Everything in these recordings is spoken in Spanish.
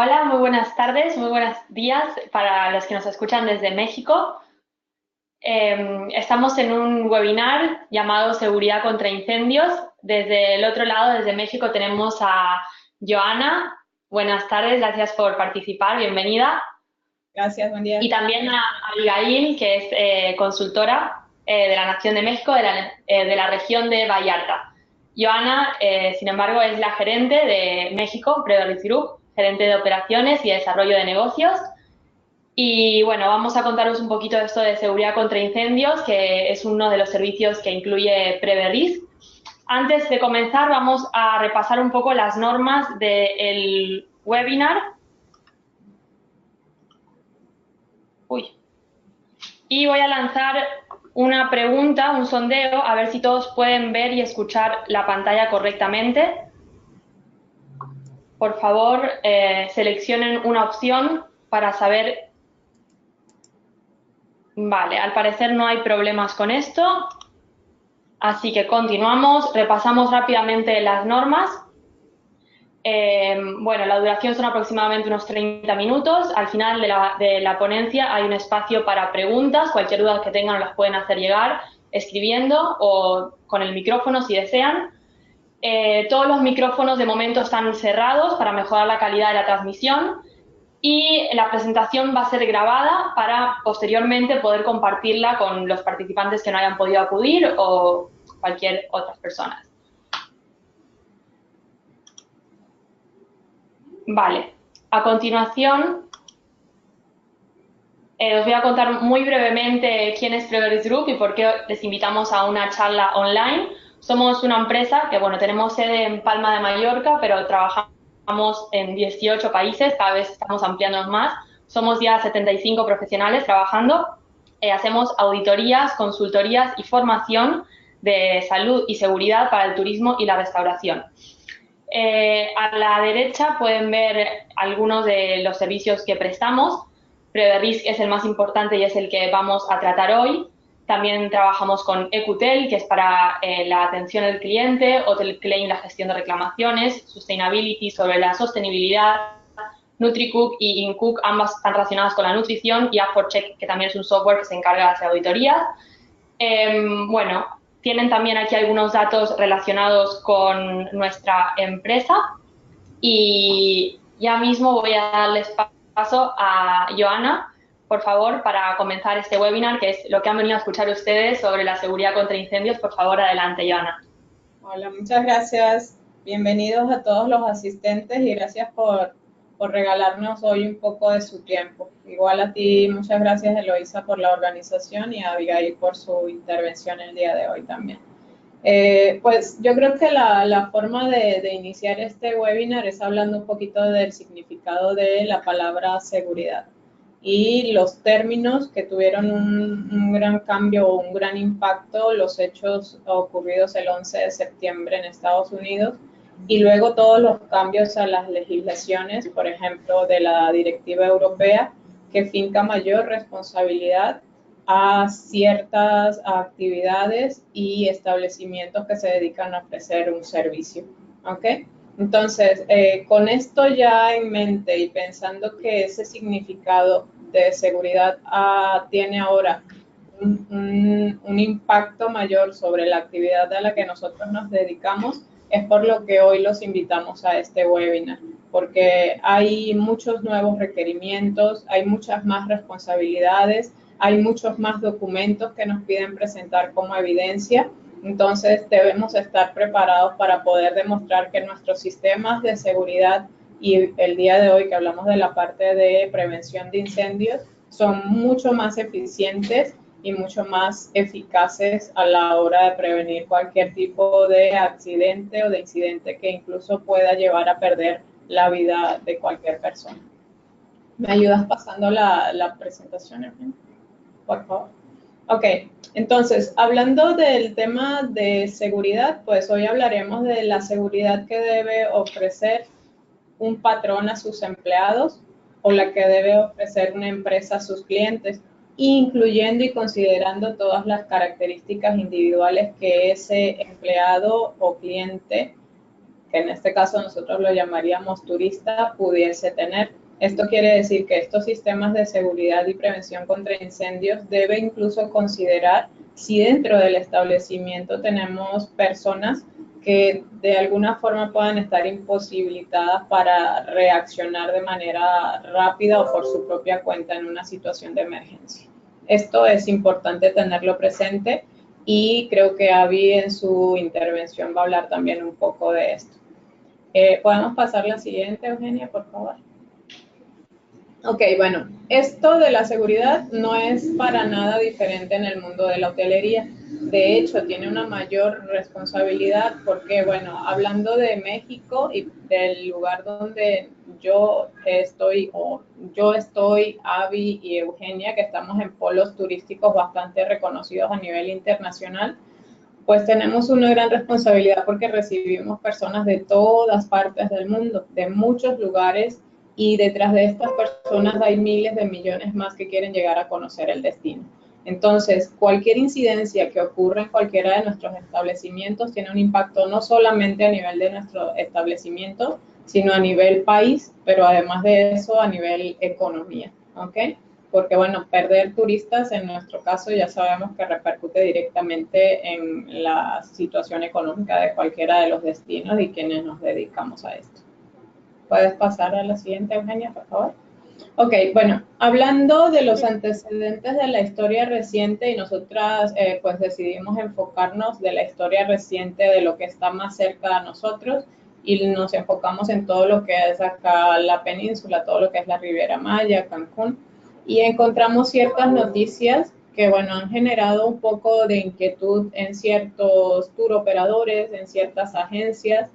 Hola, muy buenas tardes, muy buenos días para los que nos escuchan desde México. Estamos en un webinar llamado Seguridad contra Incendios. Desde el otro lado, desde México, tenemos a Joana. Buenas tardes, gracias por participar, bienvenida. Gracias, buen día. Y también a Abigail, que es consultora de la Nación de México, de la región de Vallarta. Joana, sin embargo, es la gerente de México, Preveris Group, gerente de operaciones y desarrollo de negocios. Y bueno, vamos a contaros un poquito de esto de seguridad contra incendios, que es uno de los servicios que incluye Preveris. Antes de comenzar, vamos a repasar un poco las normas del webinar. Uy, y voy a lanzar una pregunta, un sondeo, a ver si todos pueden ver y escuchar la pantalla correctamente. Por favor, seleccionen una opción para saber. Vale, al parecer no hay problemas con esto, así que continuamos, repasamos rápidamente las normas. Bueno, la duración son aproximadamente unos 30 minutos. Al final de la ponencia hay un espacio para preguntas. Cualquier duda que tengan las pueden hacer llegar escribiendo o con el micrófono si desean. Todos los micrófonos de momento están cerrados para mejorar la calidad de la transmisión y la presentación va a ser grabada para posteriormente poder compartirla con los participantes que no hayan podido acudir o cualquier otras personas. Vale, a continuación os voy a contar muy brevemente quién es Preveris Group y por qué les invitamos a una charla online. Somos una empresa que, bueno, tenemos sede en Palma de Mallorca, pero trabajamos en 18 países, cada vez estamos ampliándonos más. Somos ya 75 profesionales trabajando. Hacemos auditorías, consultorías y formación de salud y seguridad para el turismo y la restauración. A la derecha pueden ver algunos de los servicios que prestamos. Preverisk es el más importante y es el que vamos a tratar hoy. También trabajamos con Ecutel, que es para la atención al cliente, Hotel Claim, la gestión de reclamaciones, Sustainability, sobre la sostenibilidad, NutriCook y InCook, ambas están relacionadas con la nutrición, y App4Check, que también es un software que se encarga de hacer auditorías. Bueno, tienen también aquí algunos datos relacionados con nuestra empresa y ya mismo voy a darles paso a Joana, por favor, para comenzar este webinar, que es lo que han venido a escuchar ustedes sobre la seguridad contra incendios. Por favor, adelante, Joana. Hola, muchas gracias. Bienvenidos a todos los asistentes y gracias por regalarnos hoy un poco de su tiempo. Igual a ti, muchas gracias, Eloisa, por la organización y a Abigail por su intervención el día de hoy también. Pues yo creo que la forma de iniciar este webinar es hablando un poquito del significado de la palabra seguridad y los términos que tuvieron un gran cambio o un gran impacto, los hechos ocurridos el 11 de septiembre en Estados Unidos y luego todos los cambios a las legislaciones, por ejemplo, de la Directiva Europea, que finca mayor responsabilidad a ciertas actividades y establecimientos que se dedican a ofrecer un servicio. ¿Ok? Entonces, con esto ya en mente y pensando que ese significado de seguridad tiene ahora un impacto mayor sobre la actividad a la que nosotros nos dedicamos, es por lo que hoy los invitamos a este webinar, porque hay muchos nuevos requerimientos, hay muchas más responsabilidades, hay muchos más documentos que nos piden presentar como evidencia. Entonces debemos estar preparados para poder demostrar que nuestros sistemas de seguridad y el día de hoy que hablamos de la parte de prevención de incendios son mucho más eficientes y mucho más eficaces a la hora de prevenir cualquier tipo de accidente o de incidente que incluso pueda llevar a perder la vida de cualquier persona. ¿Me ayudas pasando la presentación, Erwin? Por favor. Ok, entonces, hablando del tema de seguridad, pues hoy hablaremos de la seguridad que debe ofrecer un patrón a sus empleados o la que debe ofrecer una empresa a sus clientes, incluyendo y considerando todas las características individuales que ese empleado o cliente que en este caso nosotros lo llamaríamos turista, pudiese tener. Esto quiere decir que estos sistemas de seguridad y prevención contra incendios deben incluso considerar si dentro del establecimiento tenemos personas que de alguna forma puedan estar imposibilitadas para reaccionar de manera rápida o por su propia cuenta en una situación de emergencia. Esto es importante tenerlo presente y creo que Abby en su intervención va a hablar también un poco de esto. ¿Podemos pasar la siguiente, Eugenia, por favor? Ok, bueno, esto de la seguridad no es para nada diferente en el mundo de la hotelería. De hecho, tiene una mayor responsabilidad porque, bueno, hablando de México y del lugar donde yo estoy, Abby y Eugenia, que estamos en polos turísticos bastante reconocidos a nivel internacional, pues tenemos una gran responsabilidad porque recibimos personas de todas partes del mundo, de muchos lugares, y detrás de estas personas hay miles de millones más que quieren llegar a conocer el destino. Entonces, cualquier incidencia que ocurra en cualquiera de nuestros establecimientos tiene un impacto no solamente a nivel de nuestro establecimiento, sino a nivel país, pero además de eso a nivel economía, ¿ok? Porque, bueno, perder turistas en nuestro caso ya sabemos que repercute directamente en la situación económica de cualquiera de los destinos y quienes nos dedicamos a esto. ¿Puedes pasar a la siguiente, Eugenia, por favor? Ok, bueno, hablando de los antecedentes de la historia reciente y nosotras pues decidimos enfocarnos de la historia reciente de lo que está más cerca de nosotros y nos enfocamos en todo lo que es acá la península, todo lo que es la Riviera Maya, Cancún, y encontramos ciertas noticias que, bueno, han generado un poco de inquietud en ciertos tour operadores, en ciertas agencias,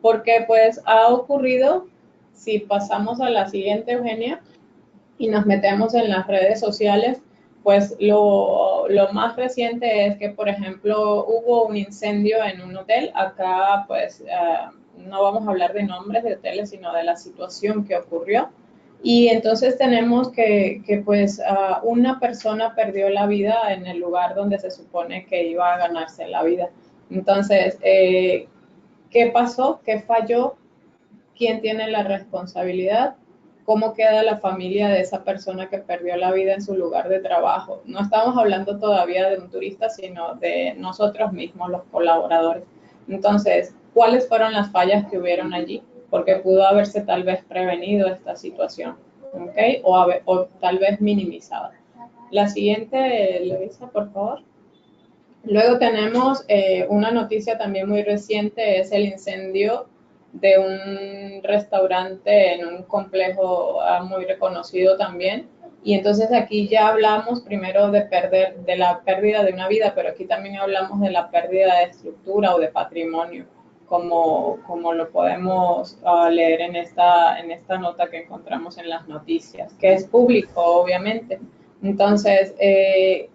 porque pues ha ocurrido, si pasamos a la siguiente, Eugenia, y nos metemos en las redes sociales, pues lo más reciente es que, por ejemplo, hubo un incendio en un hotel. Acá, pues, no vamos a hablar de nombres de hoteles, sino de la situación que ocurrió. Y entonces tenemos que pues, una persona perdió la vida en el lugar donde se supone que iba a ganarse la vida. Entonces, ¿qué pasó? ¿Qué falló? ¿Quién tiene la responsabilidad? ¿Cómo queda la familia de esa persona que perdió la vida en su lugar de trabajo? No estamos hablando todavía de un turista, sino de nosotros mismos, los colaboradores. Entonces, ¿cuáles fueron las fallas que hubieron allí? Porque pudo haberse tal vez prevenido esta situación, ¿ok? O tal vez minimizada. La siguiente, Luisa, por favor. Luego tenemos una noticia también muy reciente, es el incendio de un restaurante en un complejo muy reconocido también. Y entonces aquí ya hablamos primero de la pérdida de una vida, pero aquí también hablamos de la pérdida de estructura o de patrimonio, como lo podemos leer en esta nota que encontramos en las noticias, que es público, obviamente. Entonces,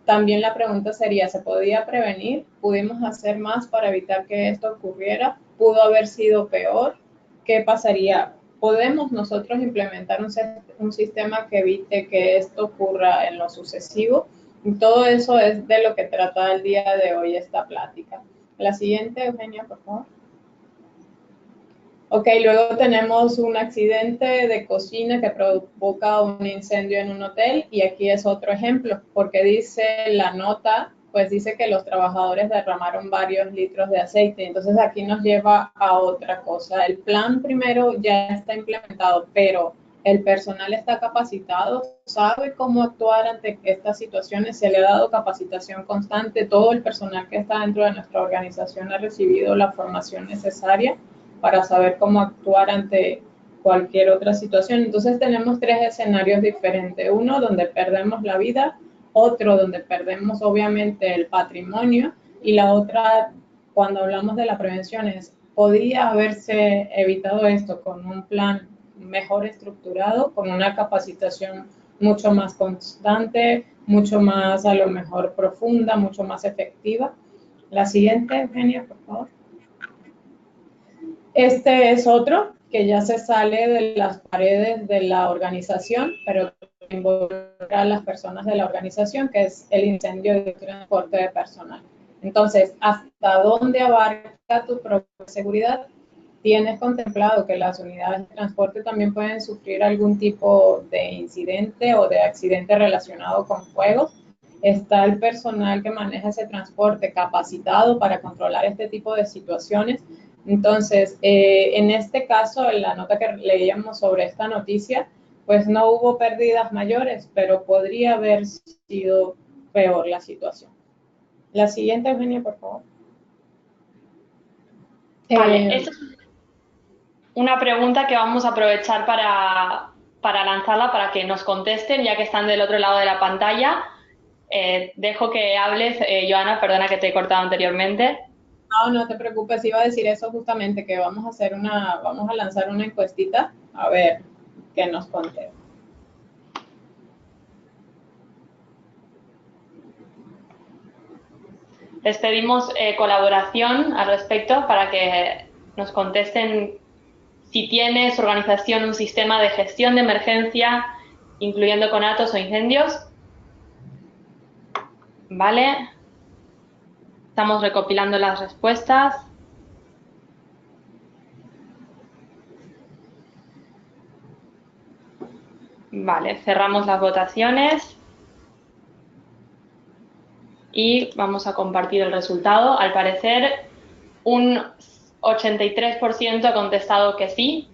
también la pregunta sería, ¿se podía prevenir? ¿Pudimos hacer más para evitar que esto ocurriera? ¿Pudo haber sido peor? ¿Qué pasaría? ¿Podemos nosotros implementar un sistema que evite que esto ocurra en lo sucesivo? Y todo eso es de lo que trata el día de hoy esta plática. La siguiente, Eugenia, por favor. Ok, luego tenemos un accidente de cocina que provoca un incendio en un hotel y aquí es otro ejemplo, porque dice la nota, pues dice que los trabajadores derramaron varios litros de aceite. Entonces aquí nos lleva a otra cosa. El plan primero ya está implementado, pero el personal está capacitado, sabe cómo actuar ante estas situaciones, se le ha dado capacitación constante, todo el personal que está dentro de nuestra organización ha recibido la formación necesaria para saber cómo actuar ante cualquier otra situación. Entonces tenemos tres escenarios diferentes. Uno donde perdemos la vida, otro donde perdemos obviamente el patrimonio y la otra, cuando hablamos de la prevención, es podría haberse evitado esto con un plan mejor estructurado, con una capacitación mucho más constante, mucho más a lo mejor profunda, mucho más efectiva. La siguiente, Eugenia, por favor. Este es otro que ya se sale de las paredes de la organización, pero involucra a las personas de la organización, que es el incendio de transporte de personal. Entonces, ¿hasta dónde abarca tu propia seguridad? ¿tienes contemplado que las unidades de transporte también pueden sufrir algún tipo de incidente o de accidente relacionado con fuegos? ¿Está el personal que maneja ese transporte capacitado para controlar este tipo de situaciones? Entonces, en este caso, en la nota que leíamos sobre esta noticia, pues no hubo pérdidas mayores, pero podría haber sido peor la situación. La siguiente, Eugenia, por favor. Vale, esta es una pregunta que vamos a aprovechar para lanzarla, para que nos contesten, ya que están del otro lado de la pantalla. Dejo que hables, Joana, perdona que te he cortado anteriormente. No, no te preocupes, iba a decir eso justamente, que vamos a lanzar una encuestita, a ver qué nos contesta. Les pedimos colaboración al respecto para que nos contesten si tiene su organización un sistema de gestión de emergencia, incluyendo conatos o incendios. Vale. Estamos recopilando las respuestas. Vale, cerramos las votaciones. Y vamos a compartir el resultado. Al parecer, un 83% ha contestado que sí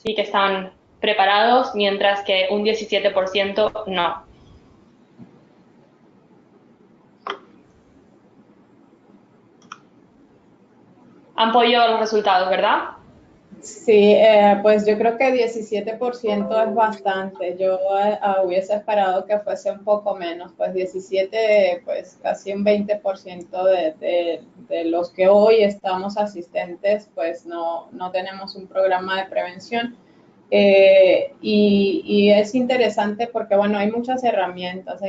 que están preparados, mientras que un 17% no. Han podido ver los resultados, ¿verdad? Sí, pues yo creo que 17% es bastante. Yo hubiese esperado que fuese un poco menos, pues 17, pues casi un 20% de los que hoy estamos asistentes, pues no tenemos un programa de prevención. Y es interesante porque, bueno, hay muchas herramientas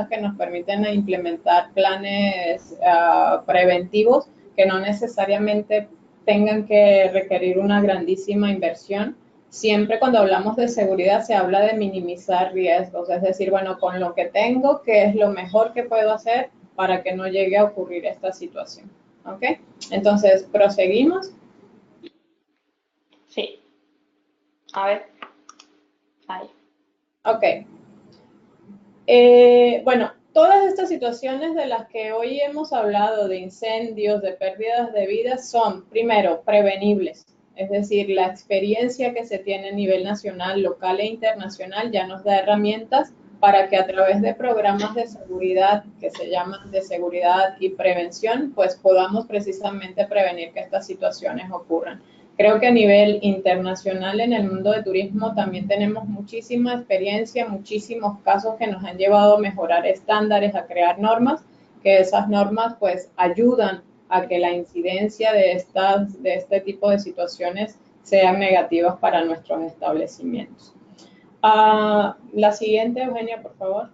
que nos permiten implementar planes preventivos que no necesariamente tengan que requerir una grandísima inversión. Siempre cuando hablamos de seguridad se habla de minimizar riesgos, es decir, bueno, con lo que tengo, ¿qué es lo mejor que puedo hacer para que no llegue a ocurrir esta situación? ¿Ok? Entonces, proseguimos. Sí. A ver. Ahí. Ok. Bueno, todas estas situaciones de las que hoy hemos hablado, de incendios, de pérdidas de vidas, son, primero, prevenibles. Es decir, la experiencia que se tiene a nivel nacional, local e internacional ya nos da herramientas para que a través de programas de seguridad que se llaman de seguridad y prevención, pues podamos precisamente prevenir que estas situaciones ocurran. Creo que a nivel internacional en el mundo de turismo también tenemos muchísima experiencia, muchísimos casos que nos han llevado a mejorar estándares, a crear normas, que esas normas pues ayudan a que la incidencia de este tipo de situaciones sean negativas para nuestros establecimientos. La siguiente, Eugenia, por favor.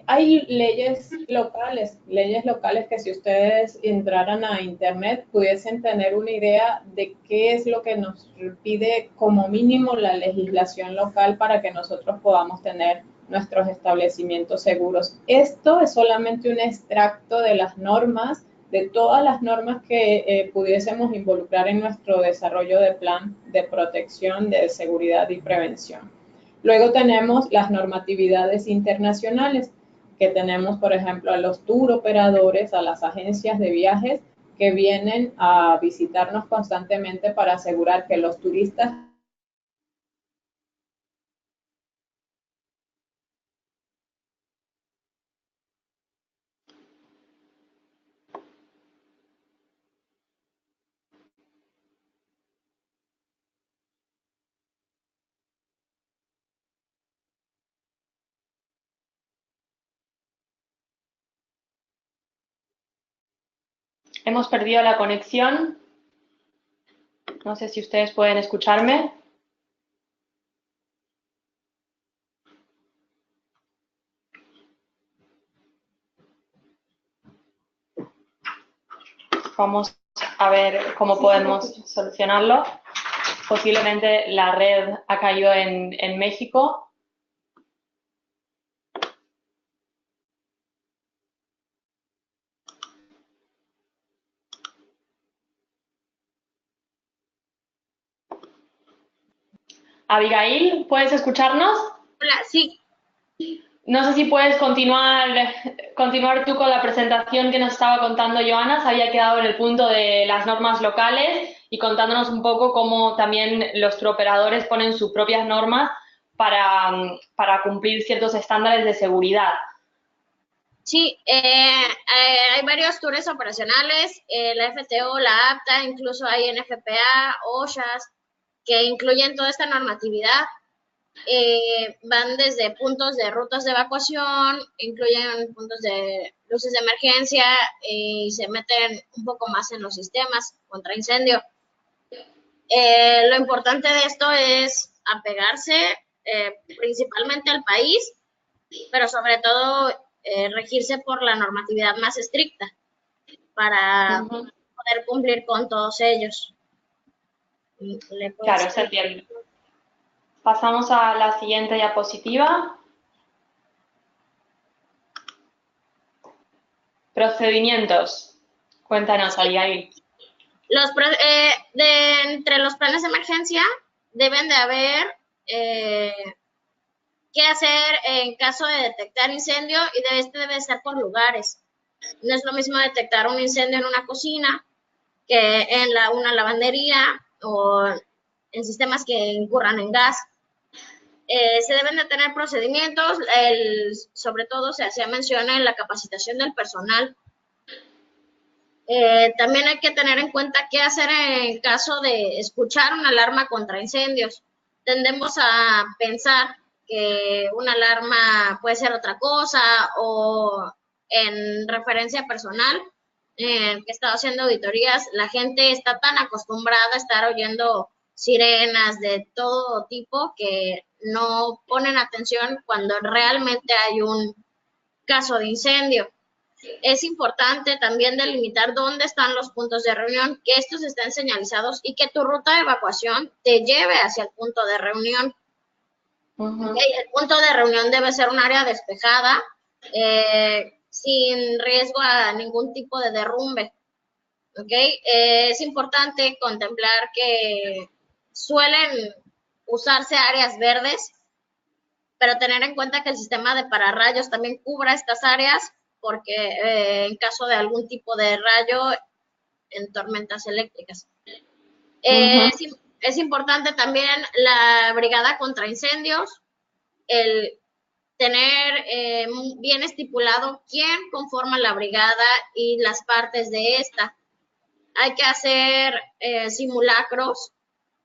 Hay leyes locales que si ustedes entraran a internet pudiesen tener una idea de qué es lo que nos pide como mínimo la legislación local para que nosotros podamos tener nuestros establecimientos seguros. Esto es solamente un extracto de las normas, de todas las normas que pudiésemos involucrar en nuestro desarrollo de plan de protección, de seguridad y prevención. Luego tenemos las normatividades internacionales, que tenemos, por ejemplo, a los tour operadores, a las agencias de viajes que vienen a visitarnos constantemente para asegurar que los turistas Hemos perdido la conexión. No sé si ustedes pueden escucharme. Vamos a ver cómo podemos solucionarlo. Posiblemente la red ha caído en México. Abigail, ¿puedes escucharnos? Hola, sí. No sé si puedes continuar tú con la presentación que nos estaba contando Joana. Se había quedado en el punto de las normas locales y contándonos un poco cómo también los turoperadores ponen sus propias normas para cumplir ciertos estándares de seguridad. Sí, hay varios tours operacionales, la FTO, la APTA, incluso hay NFPA, OSHAS, que incluyen toda esta normatividad. Van desde puntos de rutas de evacuación, incluyen puntos de luces de emergencia y se meten un poco más en los sistemas contra incendio. Lo importante de esto es apegarse principalmente al país, pero sobre todo regirse por la normatividad más estricta para poder cumplir con todos ellos. Claro, se entiende. Pasamos a la siguiente diapositiva. Procedimientos. Cuéntanos, Abigail. Entre los planes de emergencia deben de haber qué hacer en caso de detectar incendio y este debe estar por lugares. No es lo mismo detectar un incendio en una cocina que en una lavandería o en sistemas que incurran en gas. Se deben de tener procedimientos, sobre todo se hacía mención en la capacitación del personal. También hay que tener en cuenta qué hacer en caso de escuchar una alarma contra incendios. Tendemos a pensar que una alarma puede ser otra cosa o en referencia personal, que he estado haciendo auditorías, la gente está tan acostumbrada a estar oyendo sirenas de todo tipo que no ponen atención cuando realmente hay un caso de incendio. Es importante también delimitar dónde están los puntos de reunión, que estos estén señalizados y que tu ruta de evacuación te lleve hacia el punto de reunión. Okay, el punto de reunión debe ser un área despejada, sin riesgo a ningún tipo de derrumbe. Okay, es importante contemplar que suelen usarse áreas verdes, pero tener en cuenta que el sistema de pararrayos también cubra estas áreas, porque en caso de algún tipo de rayo en tormentas eléctricas. Es importante también la brigada contra incendios, el tener bien estipulado quién conforma la brigada y las partes de esta. Hay que hacer simulacros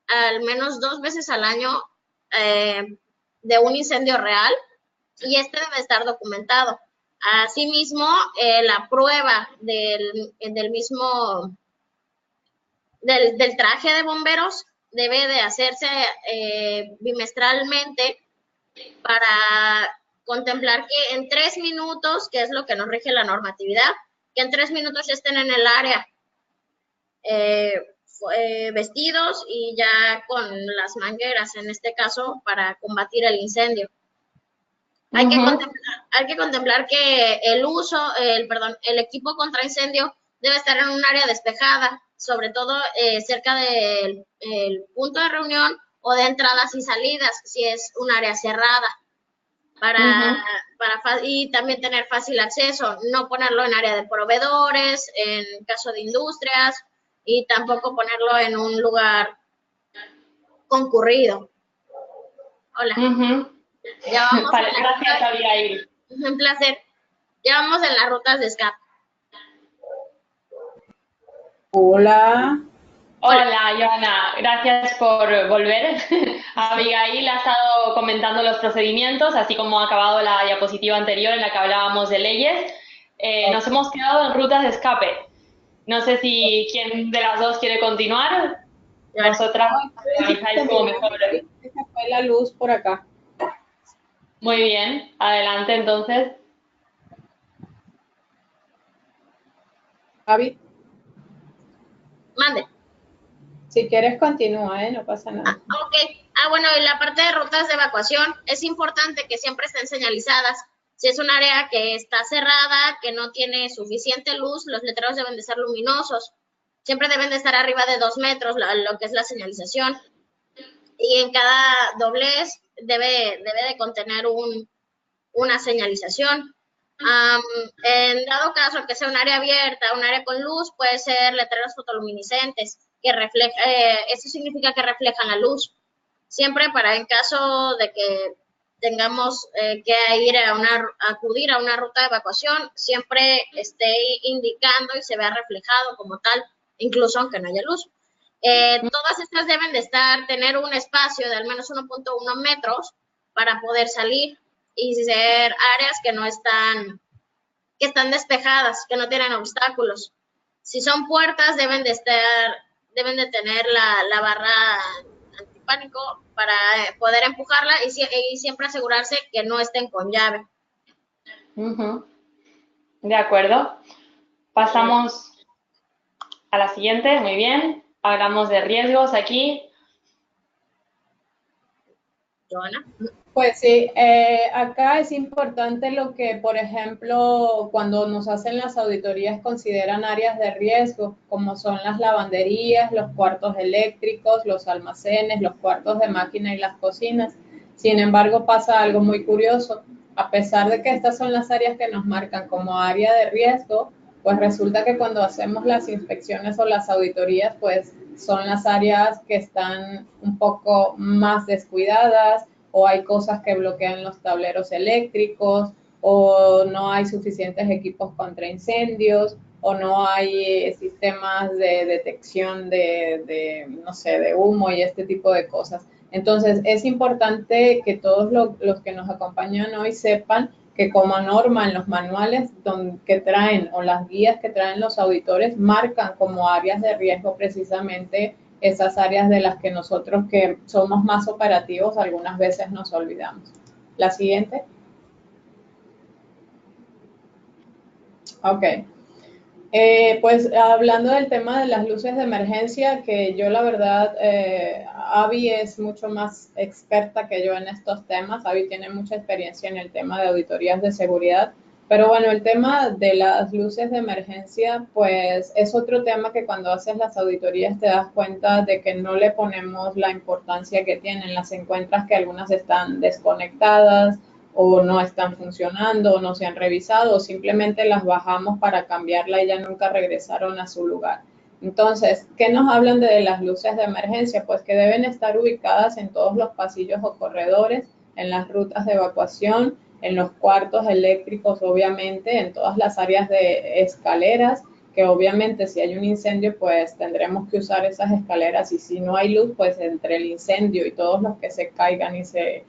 al menos 2 veces al año de un incendio real y este debe estar documentado. Asimismo, la prueba del mismo del traje de bomberos debe de hacerse bimestralmente para contemplar que en 3 minutos, que es lo que nos rige la normatividad, que en 3 minutos ya estén en el área vestidos y ya con las mangueras, en este caso, para combatir el incendio. Hay que contemplar que el equipo contra incendio debe estar en un área despejada, sobre todo cerca del punto de reunión o de entradas y salidas, si es un área cerrada, y también tener fácil acceso, no ponerlo en área de proveedores, en caso de industrias, y tampoco ponerlo en un lugar concurrido. Hola. Ya vamos gracias, Abigail. Un placer. Ya vamos en las rutas de escape. Hola. Hola, Joana. Gracias por volver. Abigail ha estado comentando los procedimientos, así como ha acabado la diapositiva anterior en la que hablábamos de leyes. Nos hemos quedado en rutas de escape. No sé si quién de las dos quiere continuar. Vosotras organizáis como mejor. Se fue la luz por acá. Muy bien, adelante entonces. Javi. Mande. Si quieres continúa, no pasa nada. Ok. Bueno, en la parte de rutas de evacuación es importante que siempre estén señalizadas. Si es un área que está cerrada, que no tiene suficiente luz, los letreros deben de ser luminosos. Siempre deben de estar arriba de 2 metros, lo que es la señalización. y en cada doblez debe de contener una señalización. En dado caso que sea un área abierta, un área con luz, puede ser letreros fotoluminiscentes, que eso significa que reflejan la luz. Siempre en caso de que tengamos que acudir a una ruta de evacuación, siempre esté indicando y se vea reflejado como tal, incluso aunque no haya luz. Todas estas deben de tener un espacio de al menos 1.1 metros para poder salir y ser áreas que están despejadas, que no tienen obstáculos. Si son puertas, deben de tener la barra antipánico para poder empujarla y siempre asegurarse que no estén con llave. De acuerdo. Pasamos a la siguiente, muy bien. Hablamos de riesgos aquí. Joana. Pues sí, acá es importante lo que, por ejemplo, cuando nos hacen las auditorías consideran áreas de riesgo, como son las lavanderías, los cuartos eléctricos, los almacenes, los cuartos de máquina y las cocinas. Sin embargo, pasa algo muy curioso. A pesar de que estas son las áreas que nos marcan como área de riesgo, pues resulta que cuando hacemos las inspecciones o las auditorías, pues son las áreas que están un poco más descuidadas, o hay cosas que bloquean los tableros eléctricos, o no hay suficientes equipos contra incendios, o no hay sistemas de detección no sé, de humo y este tipo de cosas. Entonces, es importante que todos los que nos acompañan hoy sepan que como norma en los manuales que traen o las guías que traen los auditores marcan como áreas de riesgo precisamente esas áreas de las que nosotros que somos más operativos algunas veces nos olvidamos. La siguiente. Ok. Pues hablando del tema de las luces de emergencia, que yo la verdad, Avi es mucho más experta que yo en estos temas. Avi tiene mucha experiencia en el tema de auditorías de seguridad. Pero bueno, el tema de las luces de emergencia, pues es otro tema que cuando haces las auditorías te das cuenta de que no le ponemos la importancia que tienen. Las encuentras que algunas están desconectadas, o no están funcionando, o no se han revisado, o simplemente las bajamos para cambiarla y ya nunca regresaron a su lugar. Entonces, ¿qué nos hablan de las luces de emergencia? Pues que deben estar ubicadas en todos los pasillos o corredores, en las rutas de evacuación, en los cuartos eléctricos, obviamente, en todas las áreas de escaleras, que obviamente si hay un incendio, pues tendremos que usar esas escaleras, y si no hay luz, pues entre el incendio y todos los que se caigan y se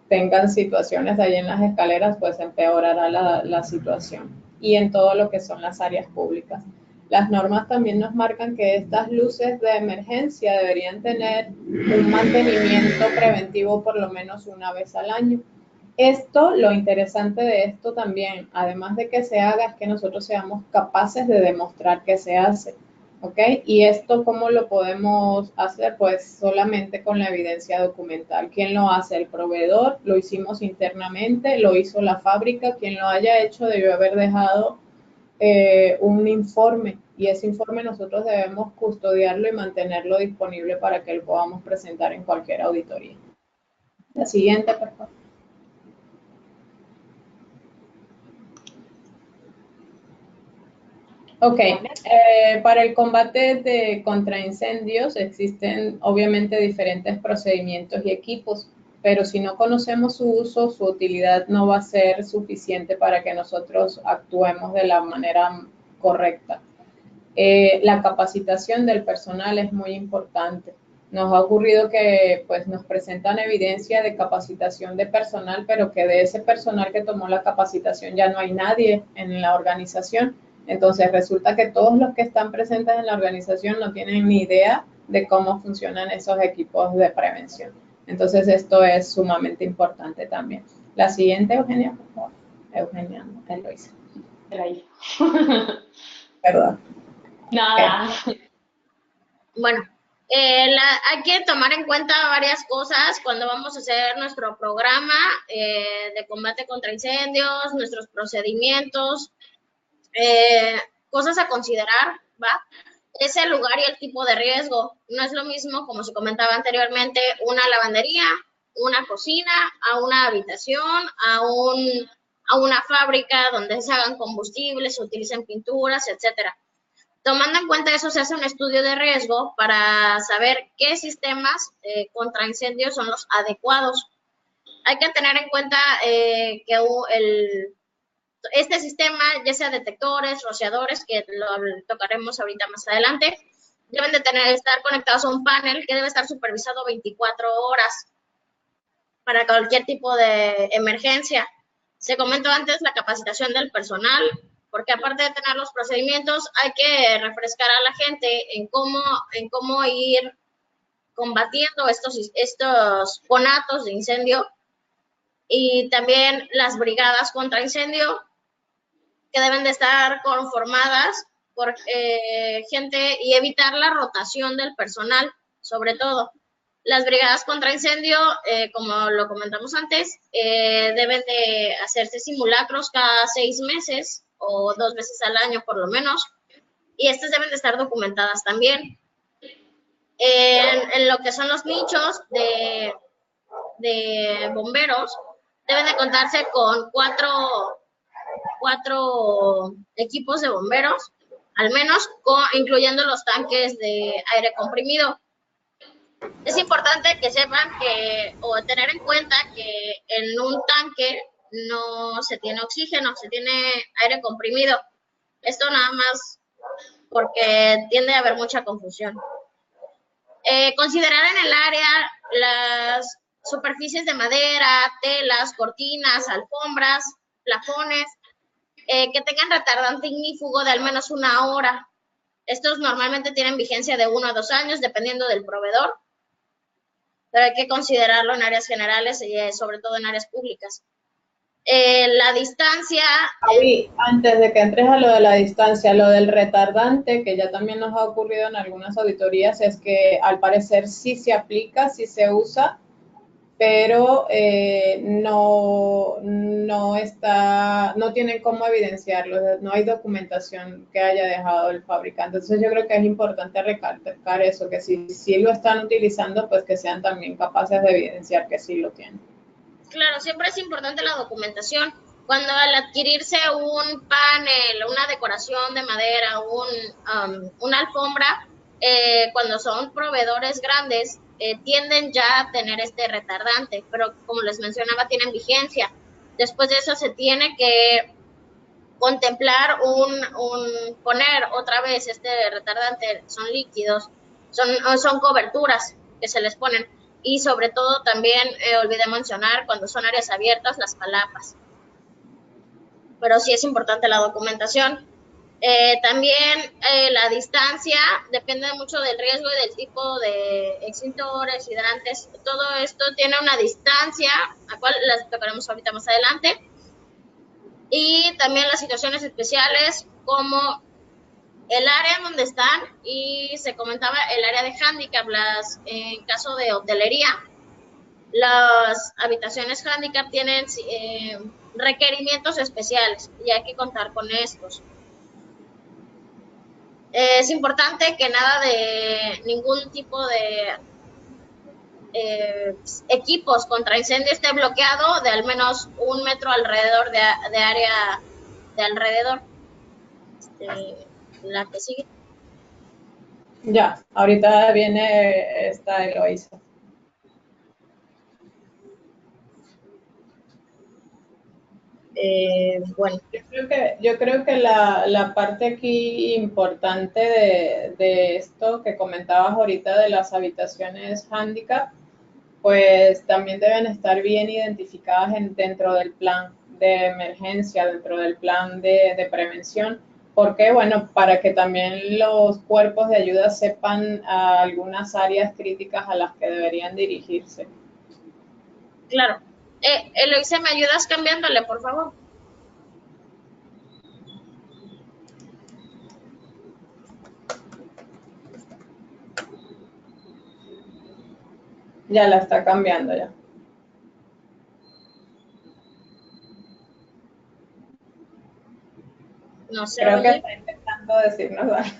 tengan situaciones ahí en las escaleras, pues empeorará la situación. Y en todo lo que son las áreas públicas. Las normas también nos marcan que estas luces de emergencia deberían tener un mantenimiento preventivo por lo menos una vez al año. Esto, lo interesante de esto también, además de que se haga, es que nosotros seamos capaces de demostrar que se hace. ¿Ok? Y esto, ¿cómo lo podemos hacer? Pues solamente con la evidencia documental. ¿Quién lo hace? El proveedor, lo hicimos internamente, lo hizo la fábrica. Quien lo haya hecho debió haber dejado un informe, y ese informe nosotros debemos custodiarlo y mantenerlo disponible para que lo podamos presentar en cualquier auditoría. La siguiente, por favor. Ok, para el combate contra incendios existen obviamente diferentes procedimientos y equipos, pero si no conocemos su uso, su utilidad no va a ser suficiente para que nosotros actuemos de la manera correcta. La capacitación del personal es muy importante. Nos ha ocurrido que pues, nos presentan evidencia de capacitación de personal, pero que de ese personal que tomó la capacitación ya no hay nadie en la organización. Entonces resulta que todos los que están presentes en la organización no tienen ni idea de cómo funcionan esos equipos de prevención. Entonces esto es sumamente importante también. La siguiente, Eugenia, por favor. Eugenia, no, Eloisa. Perdón. Nada. Bueno, hay que tomar en cuenta varias cosas cuando vamos a hacer nuestro programa de combate contra incendios, nuestros procedimientos, cosas a considerar, ¿va? es el lugar y el tipo de riesgo. No es lo mismo, como se comentaba anteriormente, una lavandería, una cocina, a una habitación, a una fábrica donde se hagan combustibles, se utilicen pinturas, etcétera. Tomando en cuenta eso, se hace un estudio de riesgo para saber qué sistemas contra incendios son los adecuados. Hay que tener en cuenta que este sistema, ya sea detectores, rociadores, que lo tocaremos ahorita más adelante, deben de estar conectados a un panel que debe estar supervisado 24 horas para cualquier tipo de emergencia. Se comentó antes la capacitación del personal, porque aparte de tener los procedimientos, hay que refrescar a la gente en cómo ir combatiendo estos conatos de incendio, y también las brigadas contra incendio, que deben de estar conformadas por gente, y evitar la rotación del personal, sobre todo. Las brigadas contra incendio, como lo comentamos antes, deben de hacerse simulacros cada 6 meses o 2 veces al año por lo menos, y estas deben de estar documentadas también. En lo que son los nichos de bomberos, deben de contarse con cuatro equipos de bomberos, al menos incluyendo los tanques de aire comprimido. Es importante que sepan o tener en cuenta que en un tanque no se tiene oxígeno, se tiene aire comprimido. Esto nada más porque tiende a haber mucha confusión. Considerar en el área las superficies de madera, telas, cortinas, alfombras, plafones, que tengan retardante ignífugo de al menos 1 hora. Estos normalmente tienen vigencia de 1 a 2 años, dependiendo del proveedor, pero hay que considerarlo en áreas generales y sobre todo en áreas públicas. La distancia... Antes de que entres a lo de la distancia, lo del retardante, que ya también nos ha ocurrido en algunas auditorías, es que al parecer sí se aplica, sí se usa, pero no tienen cómo evidenciarlo, no hay documentación que haya dejado el fabricante. Entonces yo creo que es importante recalcar eso, que si lo están utilizando, pues que sean también capaces de evidenciar que sí lo tienen. Claro, siempre es importante la documentación. Cuando al adquirirse un panel, una decoración de madera, una alfombra, cuando son proveedores grandes, tienden ya a tener este retardante, pero como les mencionaba, tienen vigencia. Después de eso se tiene que contemplar poner otra vez este retardante, son líquidos, son coberturas que se les ponen. Y sobre todo también olvidé mencionar, cuando son áreas abiertas, las palapas. Pero sí es importante la documentación. También la distancia depende mucho del riesgo y del tipo de extintores, hidrantes. Todo esto tiene una distancia, a cual las tocaremos ahorita más adelante. Y también las situaciones especiales, como el área en donde están, y se comentaba el área de handicap, en caso de hotelería, las habitaciones handicap tienen requerimientos especiales y hay que contar con estos. Es importante que nada de ningún tipo de equipos contra incendio esté bloqueado de al menos 1 metro alrededor de área de alrededor. La que sigue. Ya, ahorita viene esta Eloisa. Bueno. Yo creo que la parte aquí importante de esto que comentabas ahorita de las habitaciones handicap, pues también deben estar bien identificadas dentro del plan de emergencia, dentro del plan de prevención. Porque, bueno, para que también los cuerpos de ayuda sepan algunas áreas críticas a las que deberían dirigirse. Claro. Eloise, ¿me ayudas cambiándole, por favor? Ya la está cambiando ya. No sé. Creo que está intentando decirnos algo.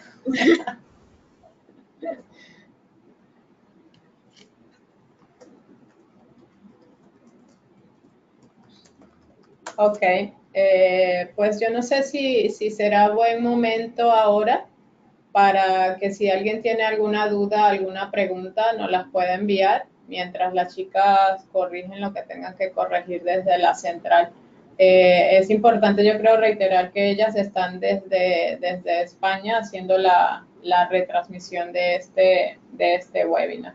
Ok, pues yo no sé si será buen momento ahora para que si alguien tiene alguna duda, alguna pregunta, nos las pueda enviar mientras las chicas corrigen lo que tengan que corregir desde la central. Es importante, yo creo, reiterar que ellas están desde España haciendo la retransmisión de este webinar.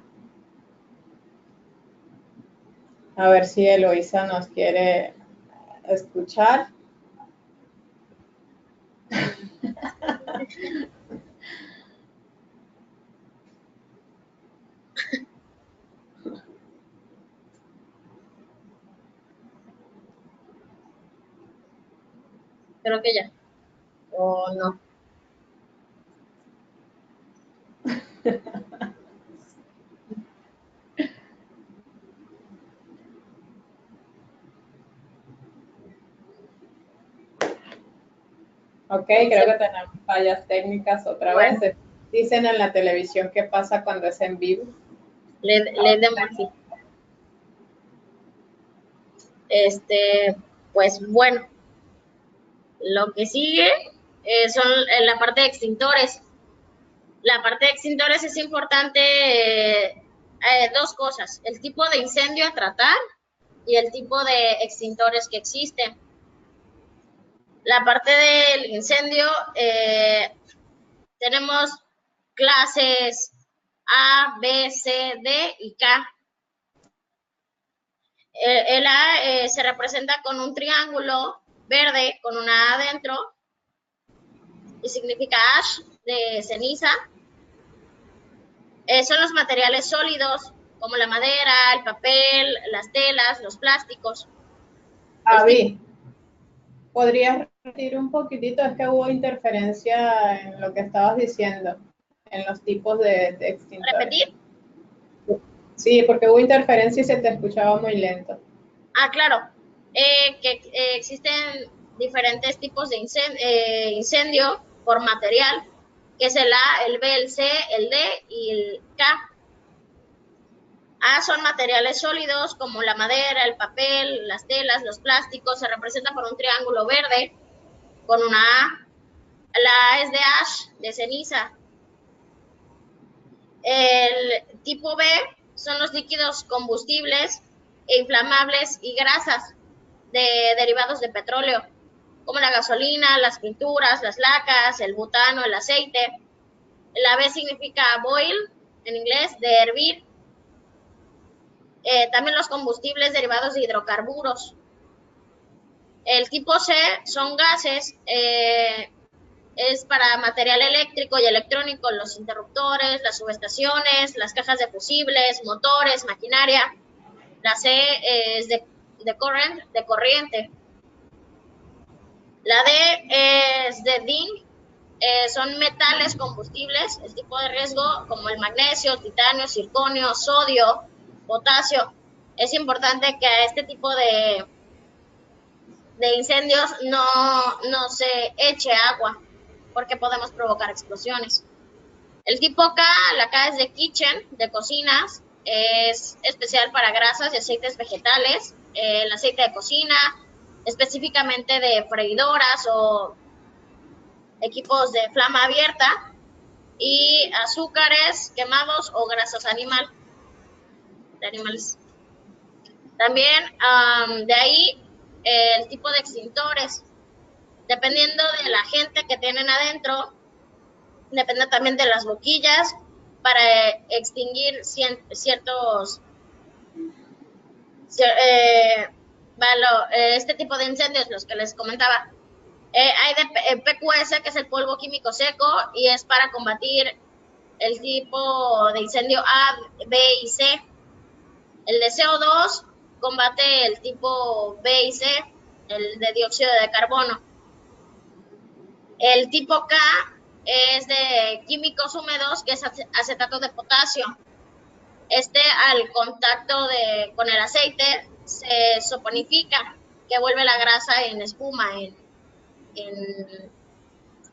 A ver si Eloisa nos quiere escuchar. Creo que ya. ¿O no? Ok, creo que tenemos fallas técnicas otra vez. Dicen en la televisión qué pasa cuando es en vivo. Le de Murphy. Pues bueno, lo que sigue son la parte de extintores. La parte de extintores es importante, dos cosas: el tipo de incendio a tratar y el tipo de extintores que existen. La parte del incendio, tenemos clases A, B, C, D y K. El A se representa con un triángulo verde con una A adentro y significa ash, de ceniza. Son los materiales sólidos como la madera, el papel, las telas, los plásticos. Avi, ¿podrías repetir un poquitito? Es que hubo interferencia en lo que estabas diciendo, en los tipos de extintores. ¿Repetir? Sí, porque hubo interferencia y se te escuchaba muy lento. Ah, claro. Que existen diferentes tipos de incendio por material, que es el A, el B, el C, el D y el K. A son materiales sólidos como la madera, el papel, las telas, los plásticos. Se representa por un triángulo verde con una A. La A es de ash, de ceniza. El tipo B son los líquidos combustibles e inflamables y grasas derivados de petróleo, como la gasolina, las pinturas, las lacas, el butano, el aceite. La B significa boil, en inglés, de hervir. También los combustibles derivados de hidrocarburos. El tipo C son gases, es para material eléctrico y electrónico, los interruptores, las subestaciones, las cajas de fusibles, motores, maquinaria. La C es de corriente. La D es de DIN, son metales combustibles, el tipo de riesgo como el magnesio, titanio, circonio, sodio, potasio. Es importante que a este tipo de incendios no se eche agua, porque podemos provocar explosiones. El tipo K, la K es de kitchen, de cocinas, es especial para grasas y aceites vegetales, el aceite de cocina, específicamente de freidoras o equipos de flama abierta, y azúcares quemados o grasas de animales. También de ahí el tipo de extintores, dependiendo de la gente que tienen adentro, depende también de las boquillas para extinguir ciertos este tipo de incendios, los que les comentaba. Hay de PQS, que es el polvo químico seco, y es para combatir el tipo de incendio A, B y C. El de CO2 combate el tipo B y C, el de dióxido de carbono. El tipo K es de químicos húmedos, que es acetato de potasio. Al contacto con el aceite se soponifica, que vuelve la grasa en espuma, en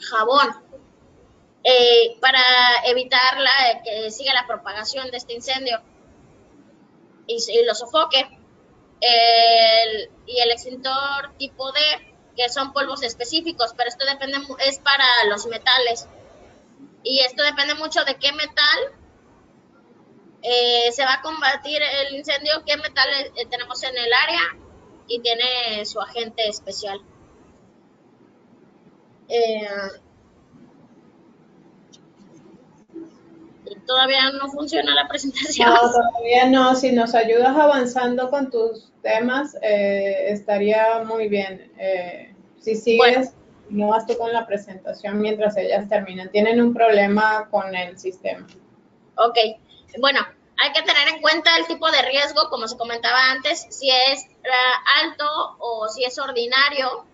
jabón, para evitar que siga la propagación de este incendio y lo sofoque. y el extintor tipo D, que son polvos específicos, pero esto depende, es para los metales. Y esto depende mucho de qué metal se va a combatir el incendio, qué metal tenemos en el área y tiene su agente especial. Todavía no funciona la presentación. No, todavía no. Si nos ayudas avanzando con tus temas, estaría muy bien. Si sigues, no vas tú con la presentación mientras ellas terminan. Tienen un problema con el sistema. Ok. Bueno, hay que tener en cuenta el tipo de riesgo, como se comentaba antes, si es alto o si es ordinario.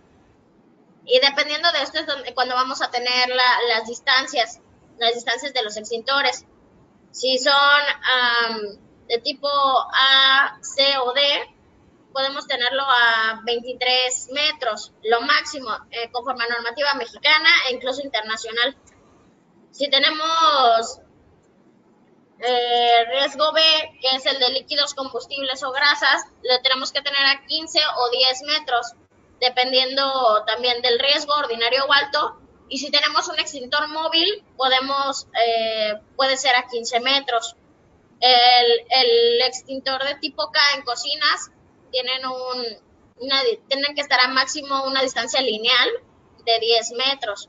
Y dependiendo de esto es cuando vamos a tener las distancias de los extintores. Si son de tipo A, C o D, podemos tenerlo a 23 metros, lo máximo, conforme a normativa mexicana e incluso internacional. Si tenemos riesgo B, que es el de líquidos, combustibles o grasas, lo tenemos que tener a 15 o 10 metros, dependiendo también del riesgo, ordinario o alto. Y si tenemos un extintor móvil, puede ser a 15 metros. El extintor de tipo K en cocinas tienen que estar a máximo una distancia lineal de 10 metros.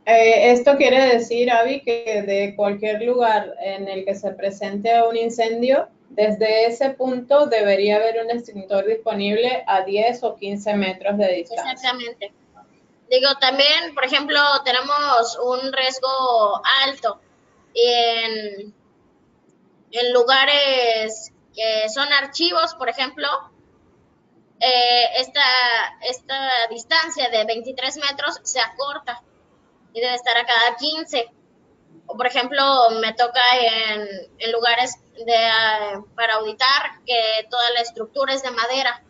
Esto quiere decir, Avi, que de cualquier lugar en el que se presente un incendio, desde ese punto debería haber un extintor disponible a 10 o 15 metros de distancia. Exactamente. Digo, también, por ejemplo, tenemos un riesgo alto en lugares que son archivos, por ejemplo, esta distancia de 23 metros se acorta y debe estar a cada 15. O, por ejemplo, me toca en lugares para auditar que toda la estructura es de madera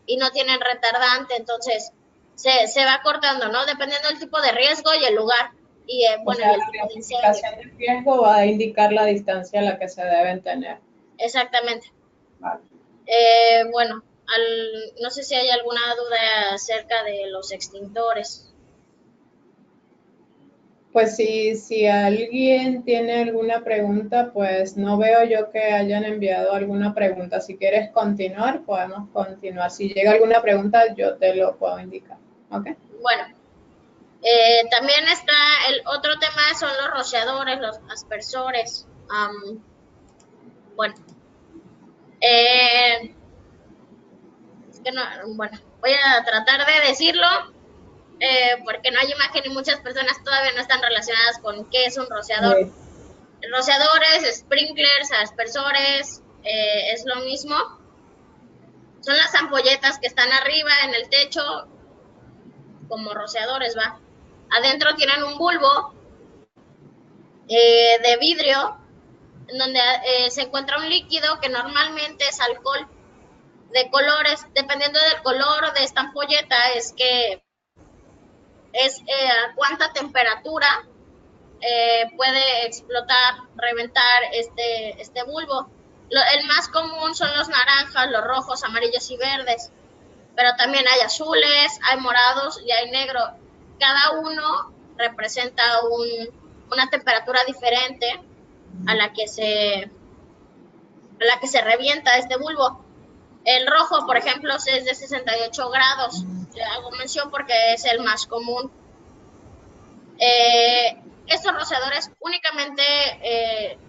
y no tienen retardante, entonces se va cortando, ¿no? Dependiendo del tipo de riesgo y el lugar. Y bueno, o sea, y el la tipo de clasificación de riesgo va a indicar la distancia a la que se deben tener. Exactamente. Vale. Bueno, no sé si hay alguna duda acerca de los extintores. Pues si alguien tiene alguna pregunta, pues no veo yo que hayan enviado alguna pregunta. Si quieres continuar, podemos continuar. Si llega alguna pregunta, yo te lo puedo indicar. ¿Ok? Bueno, también está el otro tema, son los rociadores, los aspersores. Bueno, es que no, bueno, voy a tratar de decirlo porque no hay imagen y muchas personas todavía no están relacionadas con qué es un rociador. Sí. Rociadores, sprinklers, aspersores, es lo mismo. Son las ampolletas que están arriba en el techo, como rociadores, ¿va? Adentro tienen un bulbo de vidrio, en donde se encuentra un líquido que normalmente es alcohol de colores. Dependiendo del color de esta ampolleta, es a cuánta temperatura puede explotar, reventar este bulbo. El más común son los naranjas, los rojos, amarillos y verdes, pero también hay azules, hay morados y hay negro. Cada uno representa una temperatura diferente a la que se revienta este bulbo. El rojo, por ejemplo, es de 68 grados. Le hago mención porque es el más común. Estos rociadores únicamente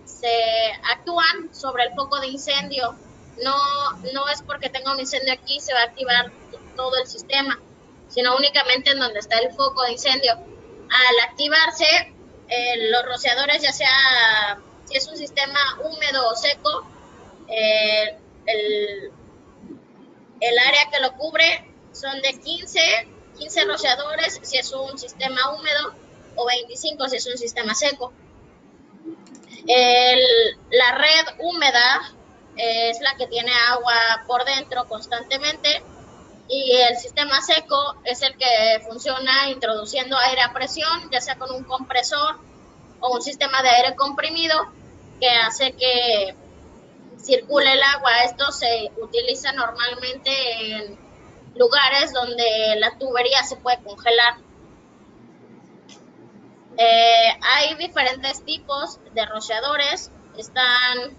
se actúan sobre el foco de incendio. No es porque tenga un incendio aquí se va a activar todo el sistema, sino únicamente en donde está el foco de incendio. Al activarse, los rociadores, ya sea si es un sistema húmedo o seco, el área que lo cubre son de 15 rociadores si es un sistema húmedo, o 25 si es un sistema seco. La red húmeda es la que tiene agua por dentro constantemente, y el sistema seco es el que funciona introduciendo aire a presión, ya sea con un compresor o un sistema de aire comprimido, que hace que circule el agua. Esto se utiliza normalmente en lugares donde la tubería se puede congelar. Hay diferentes tipos de rociadores. Están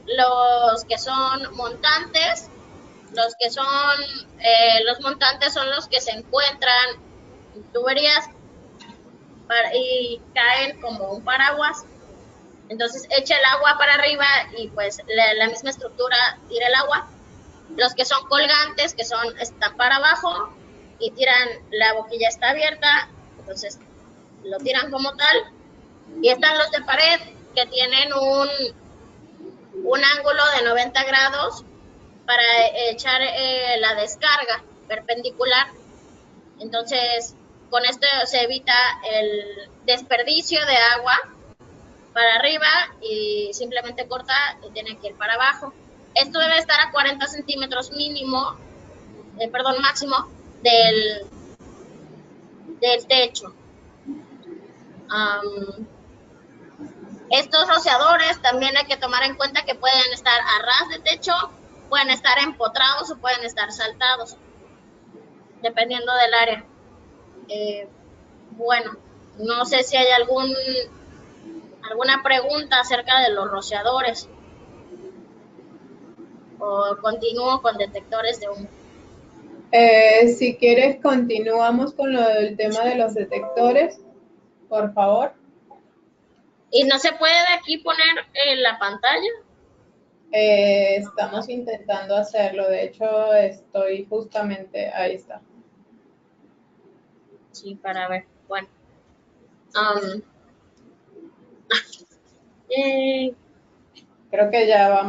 los que son montantes. Los montantes son los que se encuentran en tuberías y caen como un paraguas. Entonces echa el agua para arriba y pues la misma estructura tira el agua. Los que son colgantes, que están para abajo y tiran, la boquilla está abierta, entonces lo tiran como tal. Y están los de pared, que tienen un ángulo de 90 grados para echar la descarga perpendicular. Entonces, con esto se evita el desperdicio de agua para arriba y simplemente corta y tiene que ir para abajo. Esto debe estar a 40 centímetros máximo del techo. Estos rociadores también hay que tomar en cuenta que pueden estar a ras de techo, pueden estar empotrados o pueden estar saltados, dependiendo del área. Bueno, no sé si hay alguna pregunta acerca de los rociadores o continúo con detectores de humo. Si quieres, continuamos con el tema de los detectores, por favor. ¿Y no se puede de aquí poner en la pantalla? Estamos intentando hacerlo, de hecho estoy justamente, ahí está. Sí, para ver, bueno. Creo que ya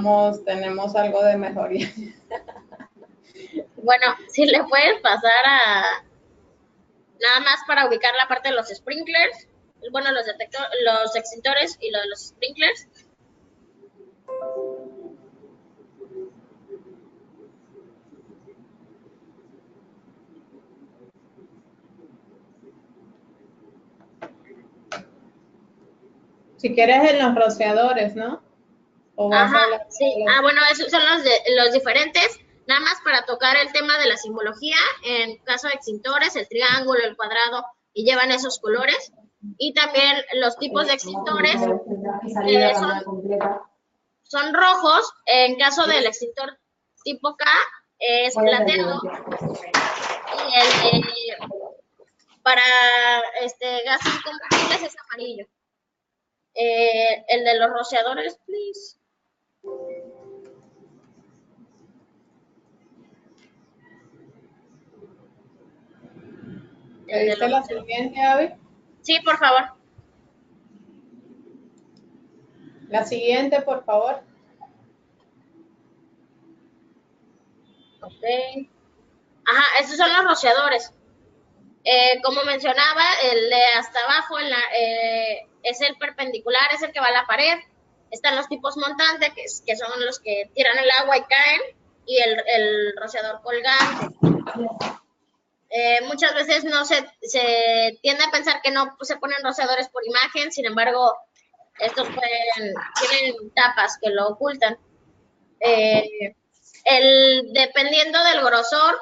tenemos algo de mejoría. Bueno, si le puedes pasar nada más para ubicar la parte de los sprinklers, bueno, los extintores y lo de los sprinklers. Si quieres en los rociadores, ¿no? Ajá, sí. Bueno, esos son los diferentes. Nada más para tocar el tema de la simbología, en caso de extintores, el triángulo, el cuadrado, y llevan esos colores. Y también los tipos de extintores son rojos. En caso del extintor tipo K es plateado. Y para gases combustibles es amarillo. El de los rociadores, please. ¿Pediste la siguiente, Abby? Sí, por favor. La siguiente, por favor. Ok. Ajá, estos son los rociadores. Como mencionaba, el de hasta abajo es el perpendicular, es el que va a la pared. Están los tipos montantes, que son los que tiran el agua y caen, y el rociador colgante. Muchas veces se tiende a pensar que no se ponen rociadores por imagen, sin embargo, estos tienen tapas que lo ocultan. Dependiendo del grosor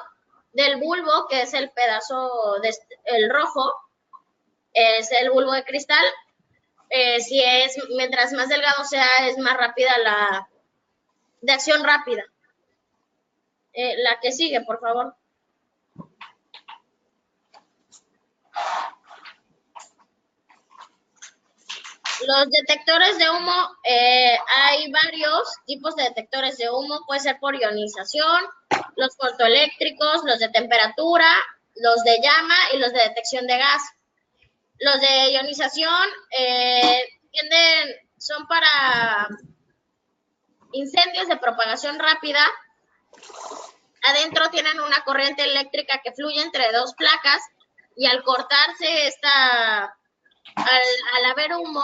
del bulbo, que es el pedazo el rojo, es el bulbo de cristal. Mientras más delgado sea, es más rápida de acción rápida. La que sigue, por favor. Los detectores de humo, hay varios tipos de detectores de humo. Puede ser por ionización, los fotoeléctricos, los de temperatura, los de llama y los de detección de gas. Los de ionización son para incendios de propagación rápida. Adentro tienen una corriente eléctrica que fluye entre dos placas y al cortarse al haber humo,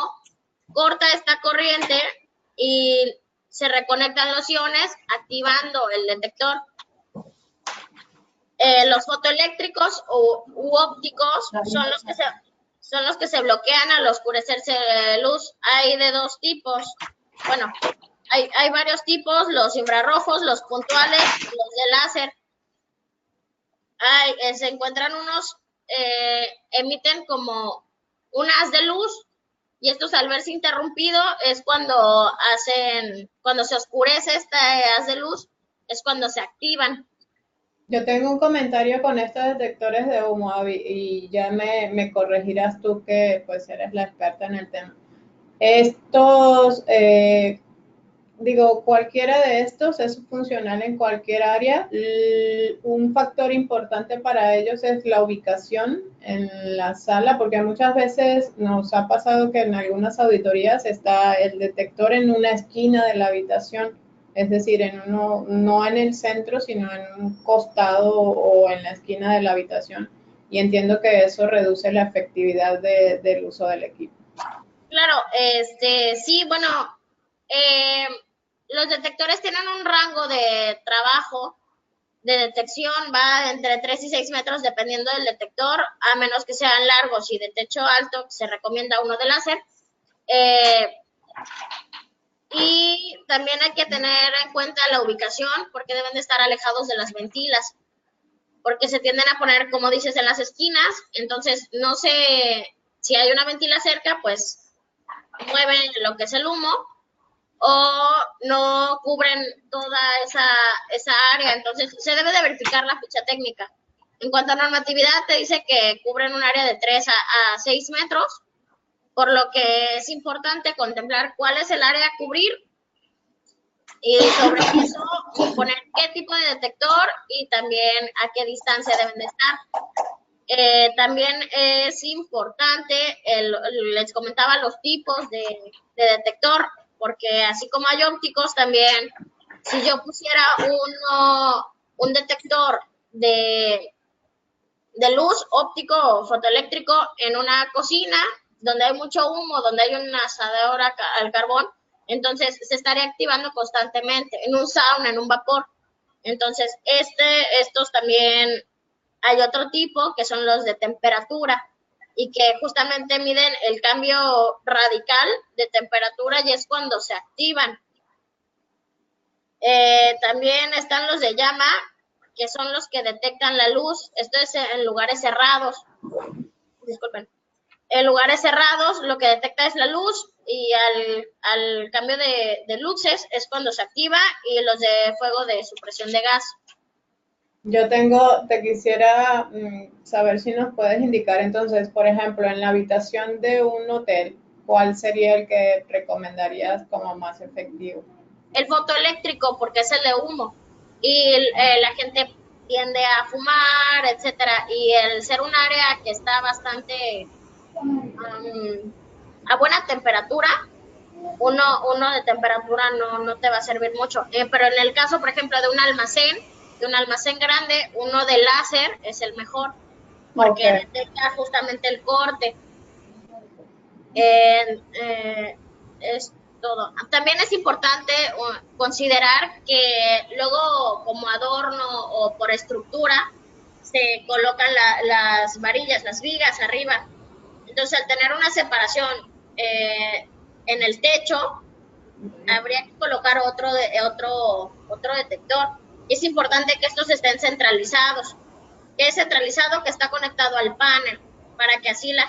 corta esta corriente y se reconectan los iones activando el detector. Los fotoeléctricos u ópticos son los que son los que se bloquean al oscurecerse la luz. Hay de dos tipos. Bueno, hay varios tipos, los infrarrojos, los puntuales, los de láser. Se encuentran unos, emiten como un haz de luz, y estos al verse interrumpido es cuando se oscurece este haz de luz, es cuando se activan. Yo tengo un comentario con estos detectores de humo, Abby, y ya me corregirás tú que pues eres la experta en el tema. Estos, cualquiera de estos es funcional en cualquier área. Un factor importante para ellos es la ubicación en la sala, porque muchas veces nos ha pasado que en algunas auditorías está el detector en una esquina de la habitación, es decir, no en el centro, sino en un costado o en la esquina de la habitación. Y entiendo que eso reduce la efectividad del uso del equipo. Claro, sí, bueno, los detectores tienen un rango de trabajo, de detección, va entre 3 y 6 metros dependiendo del detector, a menos que sean largos, y de techo alto se recomienda uno de láser. Y también hay que tener en cuenta la ubicación, porque deben de estar alejados de las ventilas, porque se tienden a poner, como dices, en las esquinas. Entonces, no sé, si hay una ventila cerca, pues mueven lo que es el humo, o no cubren toda esa área. Entonces, se debe de verificar la ficha técnica. En cuanto a normatividad, te dice que cubren un área de 3 a 6 metros, por lo que es importante contemplar cuál es el área a cubrir, y sobre eso poner qué tipo de detector y también a qué distancia deben de estar. También es importante, les comentaba los tipos de detector, porque así como hay ópticos, también si yo pusiera un detector de luz óptico o fotoeléctrico en una cocina donde hay mucho humo, donde hay una asadora al carbón, entonces se estaría activando constantemente, en un sauna, en un vapor. Entonces, estos también hay otro tipo, que son los de temperatura, y que justamente miden el cambio radical de temperatura, y es cuando se activan. También están los de llama, que son los que detectan la luz. Esto es en lugares cerrados. Disculpen. En lugares cerrados lo que detecta es la luz, y al cambio de luces es cuando se activa, y los de fuego de supresión de gas. Te quisiera saber si nos puedes indicar entonces, por ejemplo, en la habitación de un hotel, ¿cuál sería el que recomendarías como más efectivo? El fotoeléctrico, porque es el de humo, y la gente tiende a fumar, etcétera, y el ser un área que está bastante a buena temperatura, uno de temperatura no te va a servir mucho. Pero en el caso, por ejemplo, de un almacén grande, uno de láser es el mejor, porque detecta justamente el corte. Es todo. También es importante considerar que luego, como adorno o por estructura, se colocan las varillas, las vigas arriba. Entonces, al tener una separación en el techo, habría que colocar otro detector. Es importante que estos estén centralizados. Que es centralizado, que está conectado al panel, para que así la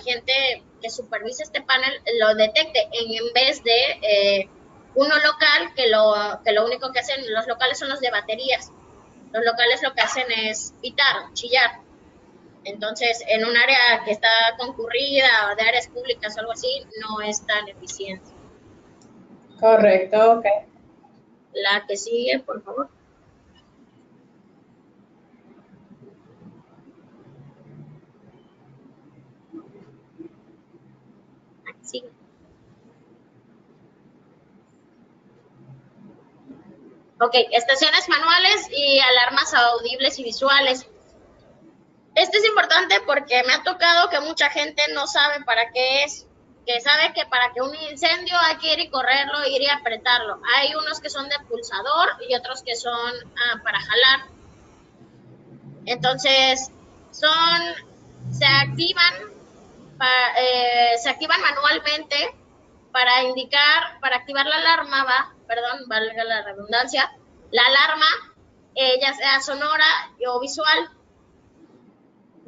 gente que supervise este panel lo detecte, en vez de uno local, que lo único que hacen los locales son los de baterías. Los locales lo que hacen es pitar, chillar. Entonces, en un área que está concurrida, o de áreas públicas o algo así, no es tan eficiente. Correcto, ok. La que sigue, por favor. Aquí sigue. Ok, estaciones manuales y alarmas audibles y visuales. Esto es importante porque me ha tocado que mucha gente no sabe para qué es, que sabe que para que un incendio hay que ir y correrlo, ir y apretarlo. Hay unos que son de pulsador y otros que son para jalar. Entonces, se activan se activan manualmente para indicar, para activar la alarma, valga la redundancia, la alarma, ya sea sonora o visual,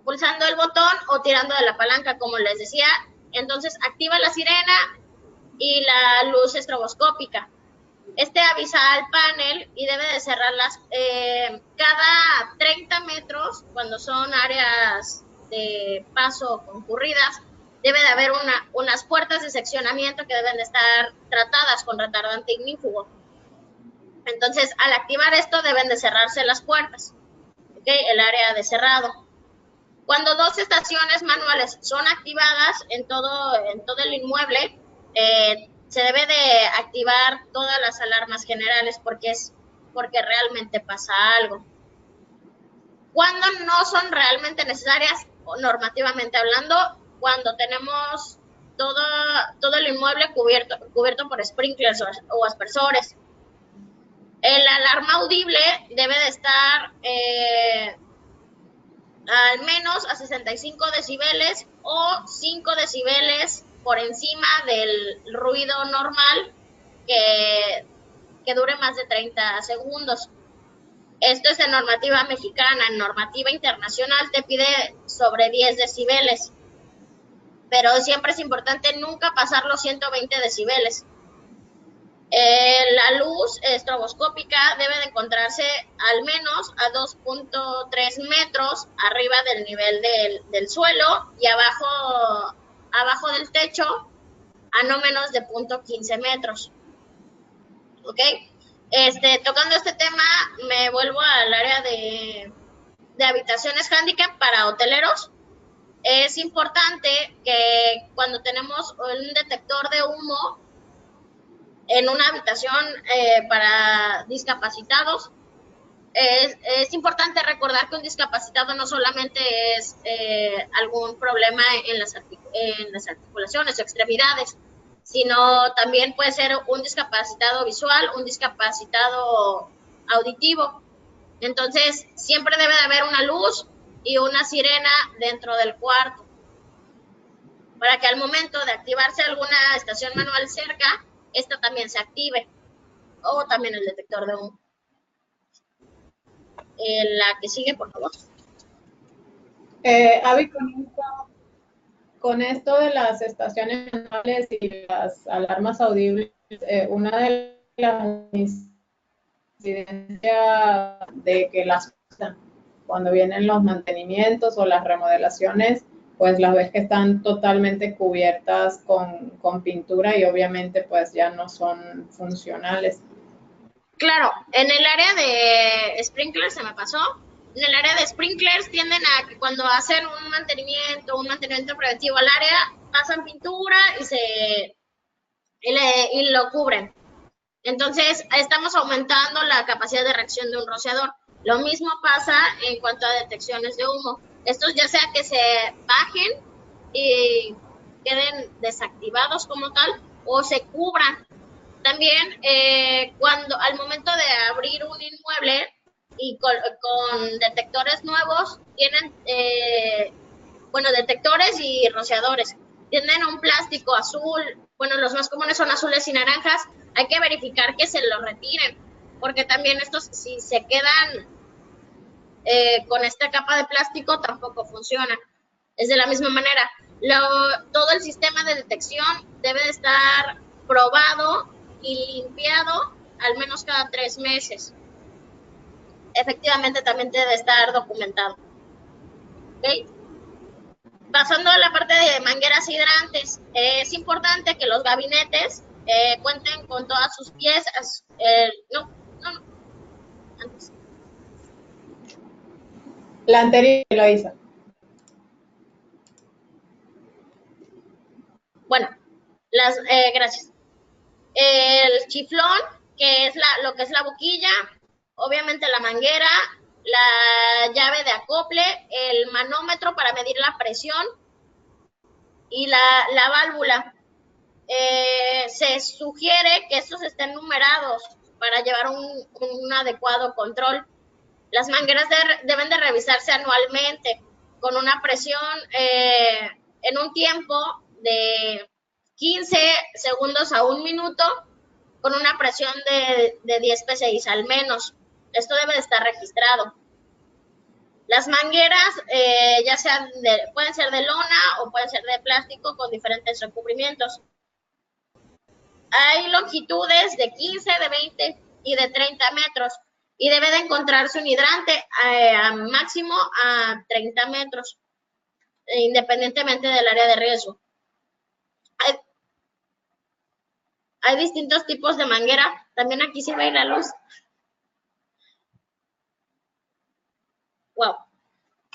pulsando el botón o tirando de la palanca, como les decía. Entonces activa la sirena y la luz estroboscópica. Este avisa al panel y debe de cerrarlas cada 30 metros, cuando son áreas de paso concurridas. Debe de haber unas puertas de seccionamiento que deben de estar tratadas con retardante ignífugo. Entonces, al activar esto, deben de cerrarse las puertas, ¿okay? El área de cerrado. Cuando 2 estaciones manuales son activadas en todo el inmueble, se debe de activar todas las alarmas generales porque realmente pasa algo. Cuando no son realmente necesarias, normativamente hablando, cuando tenemos todo el inmueble cubierto por sprinklers o aspersores. El alarma audible debe de estar al menos a 65 decibeles o 5 decibeles por encima del ruido normal que dure más de 30 segundos. Esto es en normativa mexicana. En normativa internacional te pide sobre 10 decibeles, pero siempre es importante nunca pasar los 120 decibeles. La luz estroboscópica debe de encontrarse al menos a 2.3 metros arriba del nivel del suelo y abajo del techo a no menos de 0.15 metros. ¿Ok? Tocando este tema, me vuelvo al área de habitaciones handicap para hoteleros. Es importante que cuando tenemos un detector de humo en una habitación para discapacitados, es importante recordar que un discapacitado no solamente es algún problema en las articulaciones o extremidades, sino también puede ser un discapacitado visual, un discapacitado auditivo. Entonces, siempre debe de haber una luz y una sirena dentro del cuarto, para que al momento de activarse alguna estación manual cerca, esta también se active, o también el detector de humo. La que sigue, por favor. Avi, con esto de las estaciones manuales y las alarmas audibles, una de las incidencias de que cuando vienen los mantenimientos o las remodelaciones, pues las ves que están totalmente cubiertas con pintura y obviamente pues ya no son funcionales. Claro, en el área de sprinklers se me pasó. En el área de sprinklers tienden a que cuando hacen un mantenimiento preventivo al área, pasan pintura y lo cubren. Entonces, estamos aumentando la capacidad de reacción de un rociador. Lo mismo pasa en cuanto a detecciones de humo. Estos ya sea que se bajen y queden desactivados como tal, o se cubran. También, cuando al momento de abrir un inmueble y con detectores nuevos, tienen, detectores y rociadores. Tienen un plástico azul, los más comunes son azules y naranjas. Hay que verificar que se lo retiren, porque también estos, si se quedan con esta capa de plástico, tampoco funcionan. Es de la misma manera. Todo el sistema de detección debe de estar probado y limpiado al menos cada 3 meses. Efectivamente, también debe estar documentado. ¿Okay? Pasando a la parte de mangueras hidrantes, es importante que los gabinetes cuenten con todas sus piezas. Antes. La anterior lo hizo. Bueno, gracias. El chiflón, que es lo que es la boquilla, obviamente la manguera, la llave de acople, el manómetro para medir la presión y la válvula. Se sugiere que estos estén numerados para llevar un adecuado control. Las mangueras deben de revisarse anualmente con una presión en un tiempo de 15 segundos a 1 minuto con una presión de 10 psi al menos. Esto debe de estar registrado. Las mangueras ya sean pueden ser de lona o pueden ser de plástico con diferentes recubrimientos. Hay longitudes de 15, de 20 y de 30 metros y debe de encontrarse un hidrante máximo a 30 metros, independientemente del área de riesgo. Hay distintos tipos de manguera. También aquí se ve la luz. Wow.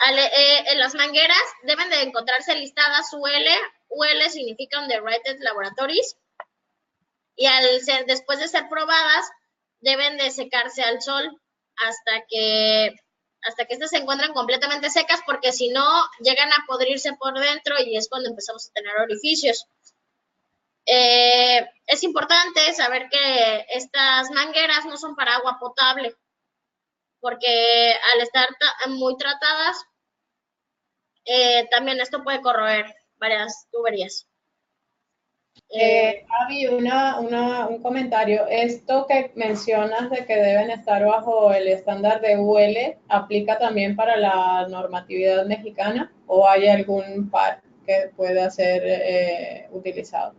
En las mangueras deben de encontrarse listadas UL. UL significa Underrated Laboratories. Y después de ser probadas, deben de secarse al sol hasta que estas se encuentran completamente secas, porque si no, llegan a podrirse por dentro y es cuando empezamos a tener orificios. Es importante saber que estas mangueras no son para agua potable, porque al estar muy tratadas, también esto puede corroer varias tuberías. Avi, un comentario. Esto que mencionas de que deben estar bajo el estándar de UL, ¿aplica también para la normatividad mexicana o hay algún par que pueda ser utilizado?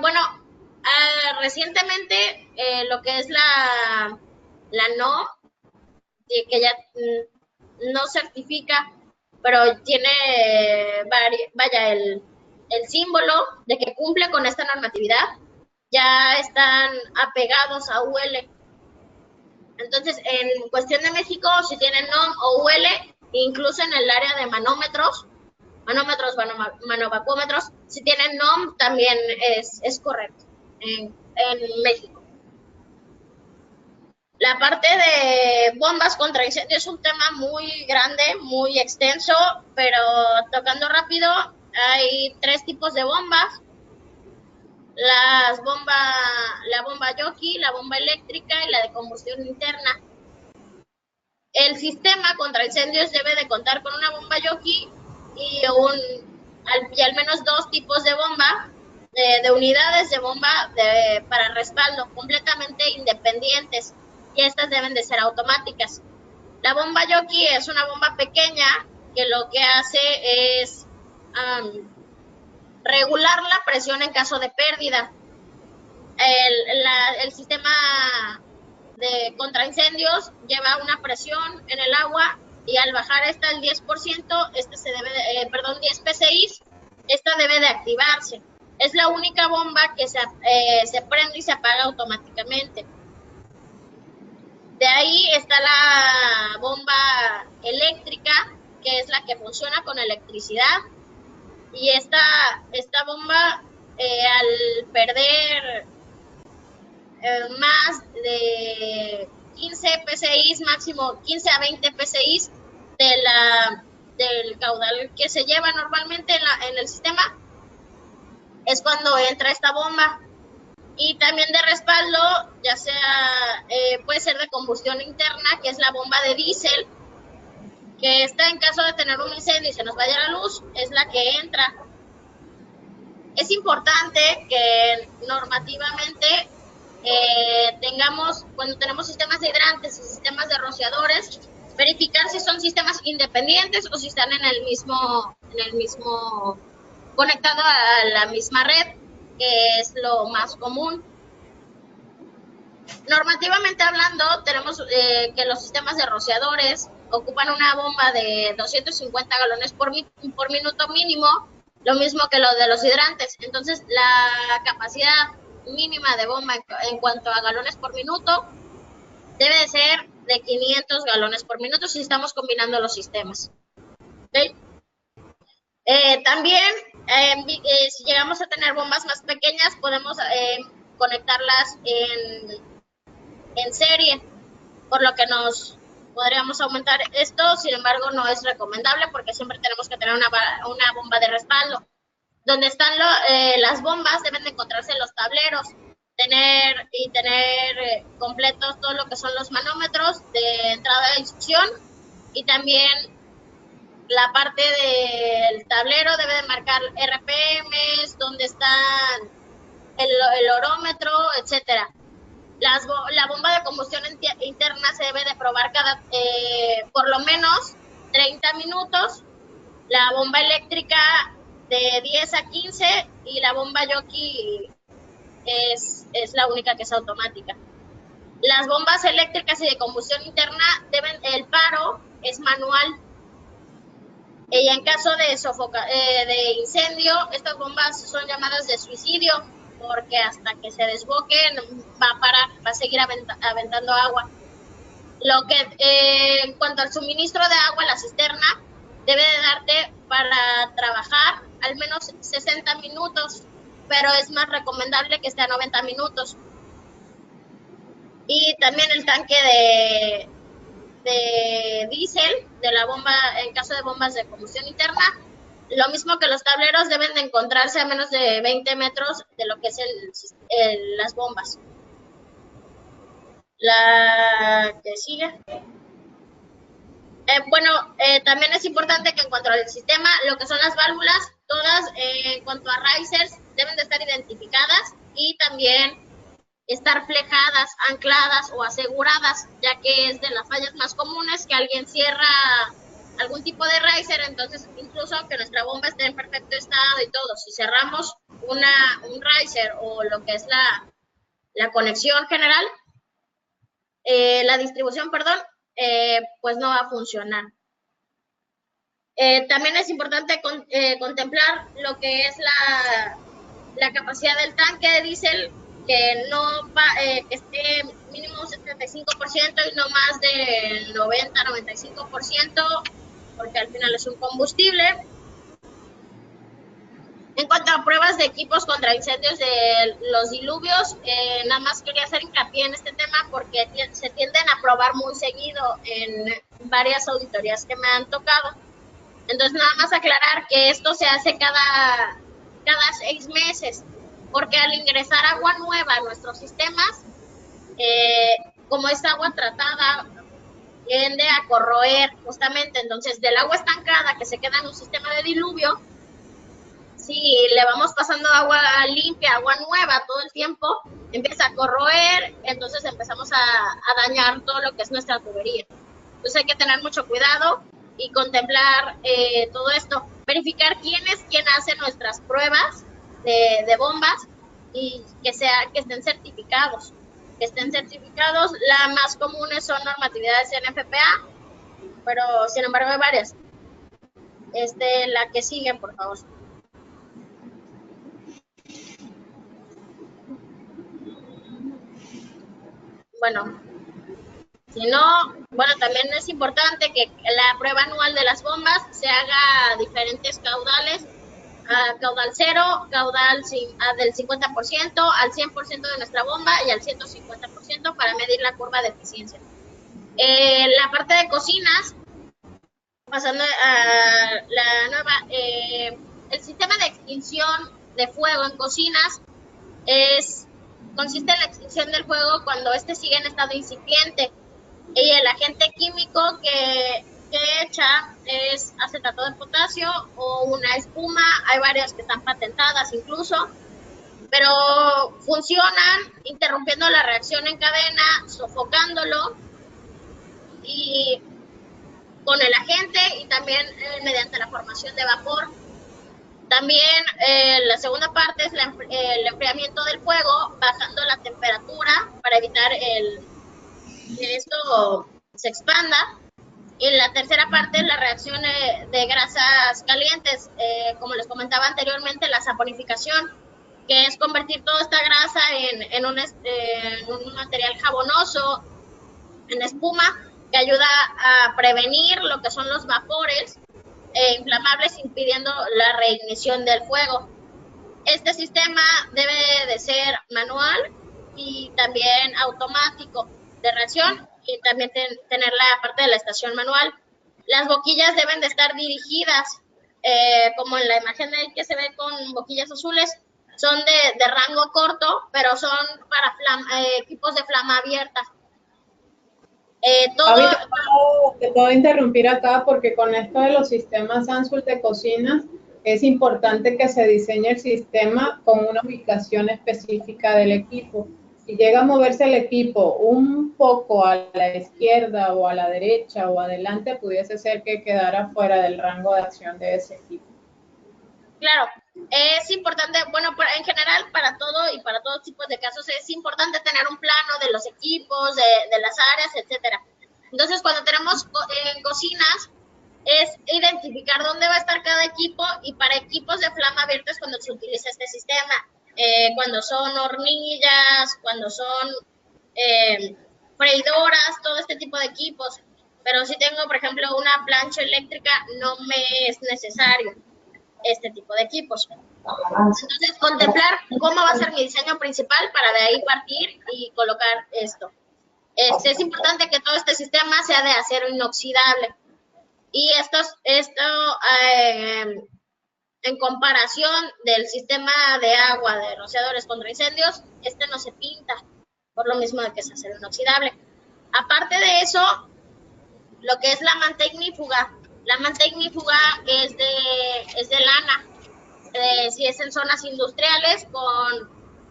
Bueno, recientemente lo que es la NOM, que ya no certifica, pero tiene, vaya, el símbolo de que cumple con esta normatividad, ya están apegados a UL. Entonces, en cuestión de México, si tienen NOM o UL, incluso en el área de manómetros, manovacuómetros, si tienen NOM también es correcto en México. La parte de bombas contra incendio es un tema muy grande, muy extenso, pero tocando rápido, hay 3 tipos de bombas. La bomba jockey, la bomba eléctrica y la de combustión interna. El sistema contra incendios debe de contar con una bomba jockey y al menos 2 tipos de bomba, de unidades de bomba para respaldo, completamente independientes, y estas deben de ser automáticas. La bomba jockey es una bomba pequeña que lo que hace es regular la presión en caso de pérdida. El sistema de contraincendios lleva una presión en el agua y al bajar esta al 10%, 10 PSI, esta debe de activarse. Es la única bomba que se prende y se apaga automáticamente. De ahí está la bomba eléctrica, que es la que funciona con electricidad. Y esta bomba, al perder más de 15 PSI, máximo 15 a 20 PSI del caudal que se lleva normalmente en el sistema, es cuando entra esta bomba. Y también de respaldo, ya sea, puede ser de combustión interna, que es la bomba de diésel, que esta, en caso de tener un incendio y se nos vaya la luz, es la que entra. Es importante que normativamente tengamos, cuando tenemos sistemas de hidrantes y sistemas de rociadores, verificar si son sistemas independientes o si están en el mismo conectado a la misma red, que es lo más común. Normativamente hablando, tenemos que los sistemas de rociadores ocupan una bomba de 250 galones por minuto mínimo, lo mismo que lo de los hidrantes. Entonces, la capacidad mínima de bomba en cuanto a galones por minuto debe de ser de 500 galones por minuto si estamos combinando los sistemas. ¿Okay? También, si llegamos a tener bombas más pequeñas, podemos conectarlas en serie, por lo que nos podríamos aumentar esto. Sin embargo, no es recomendable porque siempre tenemos que tener una bomba de respaldo. Donde están las bombas deben de encontrarse los tableros, tener completos todo lo que son los manómetros de entrada de instrucción y también la parte del RPMs, dónde están el orómetro, etcétera. La bomba de combustión interna se debe de probar por lo menos 30 minutos, la bomba eléctrica de 10 a 15 y la bomba jockey es la única que es automática. Las bombas eléctricas y de combustión interna el paro es manual. Y en caso de incendio, estas bombas son llamadas de suicidio, porque hasta que se desboquen va a parar, va a seguir aventando agua. En cuanto al suministro de agua, la cisterna debe de darte para trabajar al menos 60 minutos, pero es más recomendable que esté a 90 minutos. Y también el tanque de diésel de la bomba, en caso de bombas de combustión interna, lo mismo que los tableros, deben de encontrarse a menos de 20 metros de lo que es las bombas. La que sigue. También es importante que en cuanto al sistema, lo que son las válvulas, todas en cuanto a risers deben de estar identificadas y también estar flejadas, ancladas o aseguradas, ya que es de las fallas más comunes que alguien cierra algún tipo de riser. Entonces, incluso aunque nuestra bomba esté en perfecto estado y todo, si cerramos un riser o lo que es la conexión general, la distribución, perdón, pues no va a funcionar. También es importante contemplar lo que es la capacidad del tanque de diésel, que que esté mínimo un 75% y no más del 90-95%, porque al final es un combustible. En cuanto a pruebas de equipos contra incendios de los diluvios, nada más quería hacer hincapié en este tema porque se tienden a probar muy seguido en varias auditorías que me han tocado. Entonces, nada más aclarar que esto se hace cada 6 meses, porque al ingresar agua nueva a nuestros sistemas, como es agua tratada, tiende a corroer justamente. Entonces, del agua estancada que se queda en un sistema de diluvio, si le vamos pasando agua limpia, agua nueva todo el tiempo, empieza a corroer, entonces empezamos a dañar todo lo que es nuestra tubería. Entonces hay que tener mucho cuidado y contemplar todo esto, verificar quién hace nuestras pruebas de bombas y que estén certificados. Las más comunes son normatividades NFPA, pero sin embargo hay varias. La que sigue, por favor. Bueno, también es importante que la prueba anual de las bombas se haga a diferentes caudales, caudal cero, caudal del 50%, al 100% de nuestra bomba y al 150% para medir la curva de eficiencia. La parte de cocinas, pasando a la nueva, el sistema de extinción de fuego en cocinas consiste en la extinción del fuego cuando éste sigue en estado incipiente. Y el agente químico que echa es acetato de potasio o una espuma. Hay varias que están patentadas incluso, pero funcionan interrumpiendo la reacción en cadena, sofocándolo y con el agente, y también mediante la formación de vapor. También la segunda parte es el enfriamiento del fuego, bajando la temperatura para evitar que esto se expanda. Y la tercera parte es la reacción de grasas calientes, como les comentaba anteriormente, la saponificación, que es convertir toda esta grasa en un material jabonoso, en espuma, que ayuda a prevenir lo que son los vapores inflamables, impidiendo la reignición del fuego. Este sistema debe de ser manual y también automático de reacción, y también tener la parte de la estación manual. Las boquillas deben de estar dirigidas, como en la imagen de ahí que se ve con boquillas azules, son de rango corto, pero son para equipos de flama abierta. Te puedo interrumpir acá porque con esto de los sistemas Ansult de cocinas, es importante que se diseñe el sistema con una ubicación específica del equipo. Si llega a moverse el equipo un poco a la izquierda o a la derecha o adelante, pudiese ser que quedara fuera del rango de acción de ese equipo. Claro, es importante, bueno, en general para todo y para todo tipo de casos es importante tener un plano de los equipos, de las áreas, etcétera. Entonces, cuando tenemos en cocinas, es identificar dónde va a estar cada equipo, y para equipos de flama abierta es cuando se utiliza este sistema. Cuando son hornillas, cuando son freidoras, todo este tipo de equipos. Pero si tengo, por ejemplo, una plancha eléctrica, no me es necesario este tipo de equipos. Entonces, contemplar cómo va a ser mi diseño principal para de ahí partir y colocar esto. Es importante que todo este sistema sea de acero inoxidable. Y esto en comparación del sistema de agua de rociadores contra incendios, este no se pinta, por lo mismo de que es acero inoxidable. Aparte de eso, lo que es la manta ignífuga. La manta ignífuga es de lana. Si es en zonas industriales,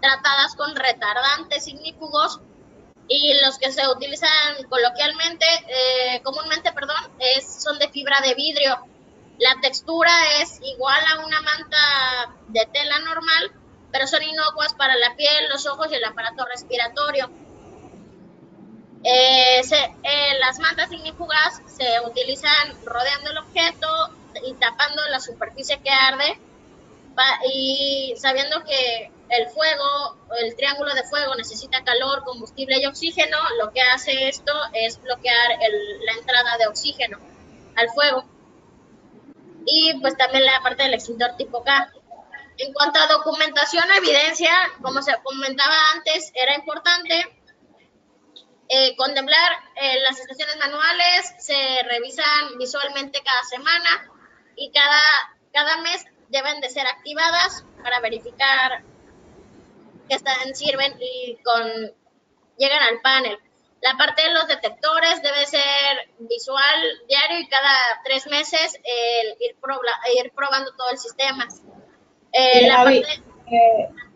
tratadas con retardantes ignífugos, y los que se utilizan coloquialmente, comúnmente, son de fibra de vidrio. La textura es igual a una manta de tela normal, pero son inocuas para la piel, los ojos y el aparato respiratorio. Las mantas ignífugas se utilizan rodeando el objeto y tapando la superficie que arde, y sabiendo que el triángulo de fuego necesita calor, combustible y oxígeno, lo que hace esto es bloquear la entrada de oxígeno al fuego. Y pues también la parte del extintor tipo K. En cuanto a documentación o evidencia, como se comentaba antes, era importante contemplar las estaciones manuales. Se revisan visualmente cada semana, y cada mes deben de ser activadas para verificar que sirven y llegan al panel. La parte de los detectores debe ser visual diario, y cada 3 meses ir probando todo el sistema.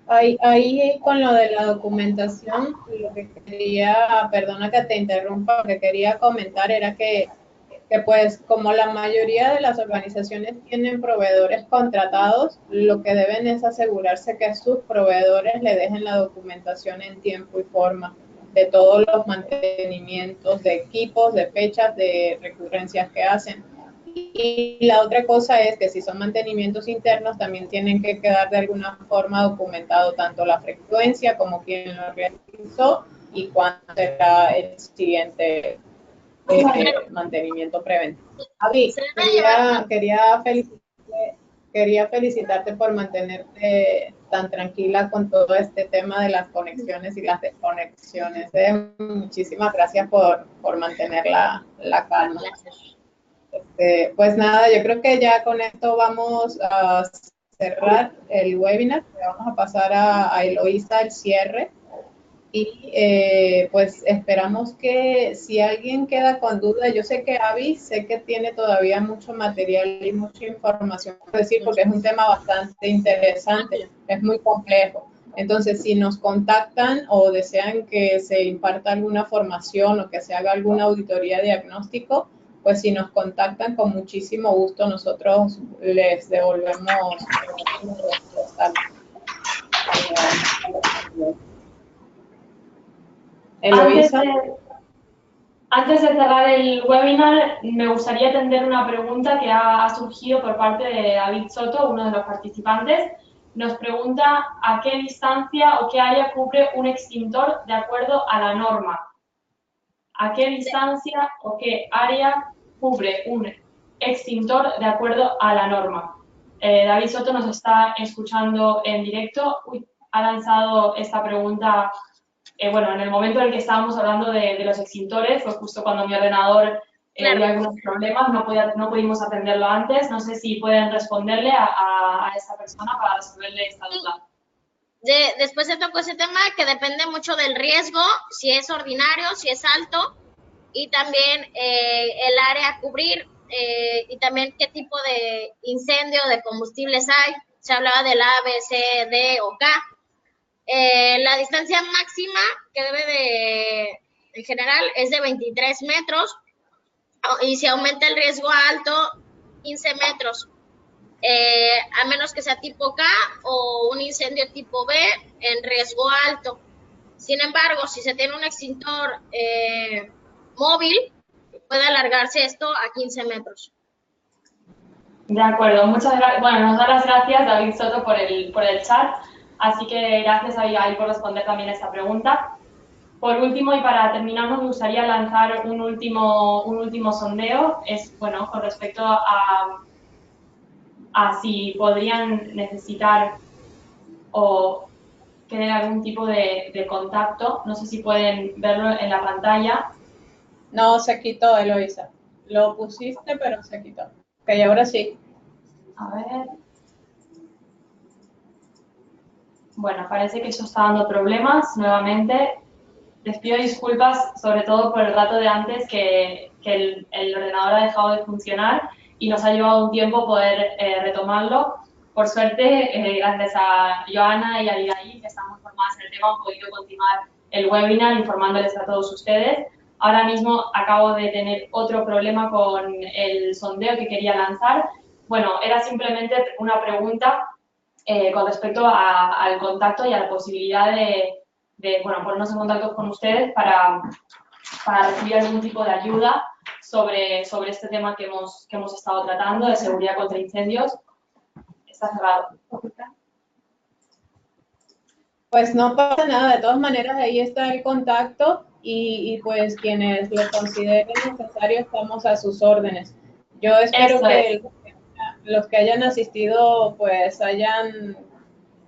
Ahí con lo de la documentación, lo que quería, perdona que te interrumpa, lo que quería comentar era que pues como la mayoría de las organizaciones tienen proveedores contratados, lo que deben es asegurarse que sus proveedores le dejen la documentación en tiempo y forma de todos los mantenimientos de equipos, de fechas, de recurrencias que hacen. Y la otra cosa es que si son mantenimientos internos, también tienen que quedar de alguna forma documentado tanto la frecuencia como quién lo realizó y cuándo será el siguiente mantenimiento preventivo. Avi, quería felicitarte por mantenerte tan tranquila con todo este tema de las conexiones y las desconexiones. Muchísimas gracias por mantener la calma. Pues nada, yo creo que ya con esto vamos a cerrar el webinar. Vamos a pasar a Eloísa el cierre. Y pues esperamos que si alguien queda con duda, yo sé que Avi, sé que tiene todavía mucho material y mucha información por decir, porque es un tema bastante interesante, es muy complejo. Entonces, si nos contactan o desean que se imparta alguna formación o que se haga alguna auditoría de diagnóstico, pues si nos contactan, con muchísimo gusto nosotros les devolvemos los datos. Antes de cerrar el webinar, me gustaría atender una pregunta que ha surgido por parte de David Soto, uno de los participantes. Nos pregunta a qué distancia o qué área cubre un extintor de acuerdo a la norma. ¿A qué distancia o qué área cubre un extintor de acuerdo a la norma? David Soto nos está escuchando en directo. Ha lanzado esta pregunta. Bueno, en el momento en el que estábamos hablando de los extintores, fue justo cuando mi ordenador dio algunos problemas, no pudimos atenderlo antes. No sé si pueden responderle a esta persona para resolverle esta duda. Después se tocó ese tema que depende mucho del riesgo, si es ordinario, si es alto, y también el área a cubrir. y también qué tipo de incendio de combustibles hay. Se hablaba del A, B, C, D o K. La distancia máxima que en general, es de 23 metros y si aumenta el riesgo a alto, 15 metros. A menos que sea tipo K o un incendio tipo B en riesgo alto. Sin embargo, si se tiene un extintor móvil, puede alargarse esto a 15 metros. De acuerdo, muchas gracias. Bueno, nos da las gracias David Soto por el chat, así que gracias a Abigail por responder también esta pregunta. Por último, y para terminar, me gustaría lanzar un último sondeo, es bueno, con respecto a si podrían necesitar o tener algún tipo de contacto. No sé si pueden verlo en la pantalla. No, se quitó, Eloisa. Lo pusiste, pero se quitó. Ok, ahora sí. A ver. Bueno, parece que eso está dando problemas nuevamente. Les pido disculpas, sobre todo por el rato de antes que el ordenador ha dejado de funcionar y nos ha llevado un tiempo poder retomarlo. Por suerte, gracias a Joana y a Abigail, que están muy formadas en el tema, han podido continuar el webinar informándoles a todos ustedes. Ahora mismo acabo de tener otro problema con el sondeo que quería lanzar. Bueno, era simplemente una pregunta con respecto al contacto y a la posibilidad de bueno, ponernos en contacto con ustedes para recibir algún tipo de ayuda sobre este tema que hemos estado tratando de seguridad contra incendios. Está cerrado. Pues no pasa nada, de todas maneras ahí está el contacto y pues quienes lo consideren necesario estamos a sus órdenes. Yo espero que los que hayan asistido pues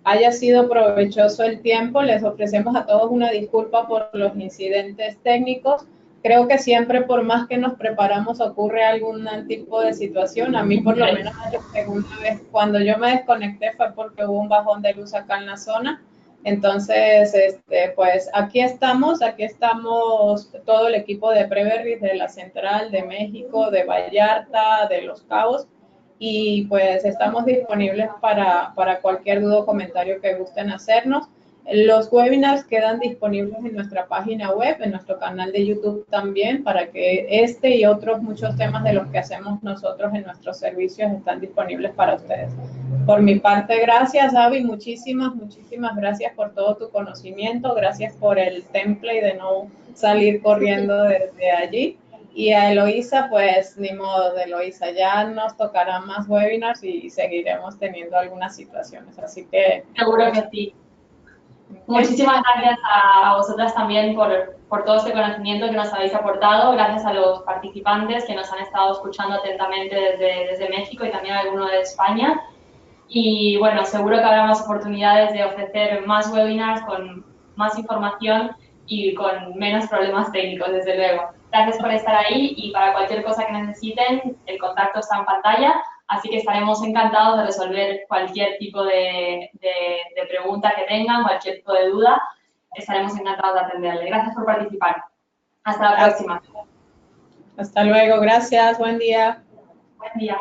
haya sido provechoso el tiempo. Les ofrecemos a todos una disculpa por los incidentes técnicos. Creo que siempre, por más que nos preparamos, ocurre algún tipo de situación. A mí, por lo menos, la segunda vez cuando yo me desconecté fue porque hubo un bajón de luz acá en la zona. Entonces, pues aquí estamos todo el equipo de Preverris, de la Central, de México, de Vallarta, de Los Cabos, y pues estamos disponibles para cualquier duda o comentario que gusten hacernos. Los webinars quedan disponibles en nuestra página web, en nuestro canal de YouTube también, para que este y otros muchos temas de los que hacemos nosotros en nuestros servicios están disponibles para ustedes. Por mi parte, gracias, Avi, muchísimas gracias por todo tu conocimiento, gracias por el template de no salir corriendo desde allí. Y a Eloisa, pues ni modo, de Eloisa, ya nos tocarán más webinars y seguiremos teniendo algunas situaciones, así que... Seguro que sí. Muchísimas gracias a vosotras también por todo este conocimiento que nos habéis aportado. Gracias a los participantes que nos han estado escuchando atentamente desde México y también algunos de España. Y bueno, seguro que habrá más oportunidades de ofrecer más webinars con más información y con menos problemas técnicos, desde luego. Gracias por estar ahí y para cualquier cosa que necesiten, el contacto está en pantalla. Así que estaremos encantados de resolver cualquier tipo de pregunta que tengan, cualquier tipo de duda. Estaremos encantados de atenderle. Gracias por participar. Hasta la próxima. Hasta luego. Gracias. Buen día. Buen día.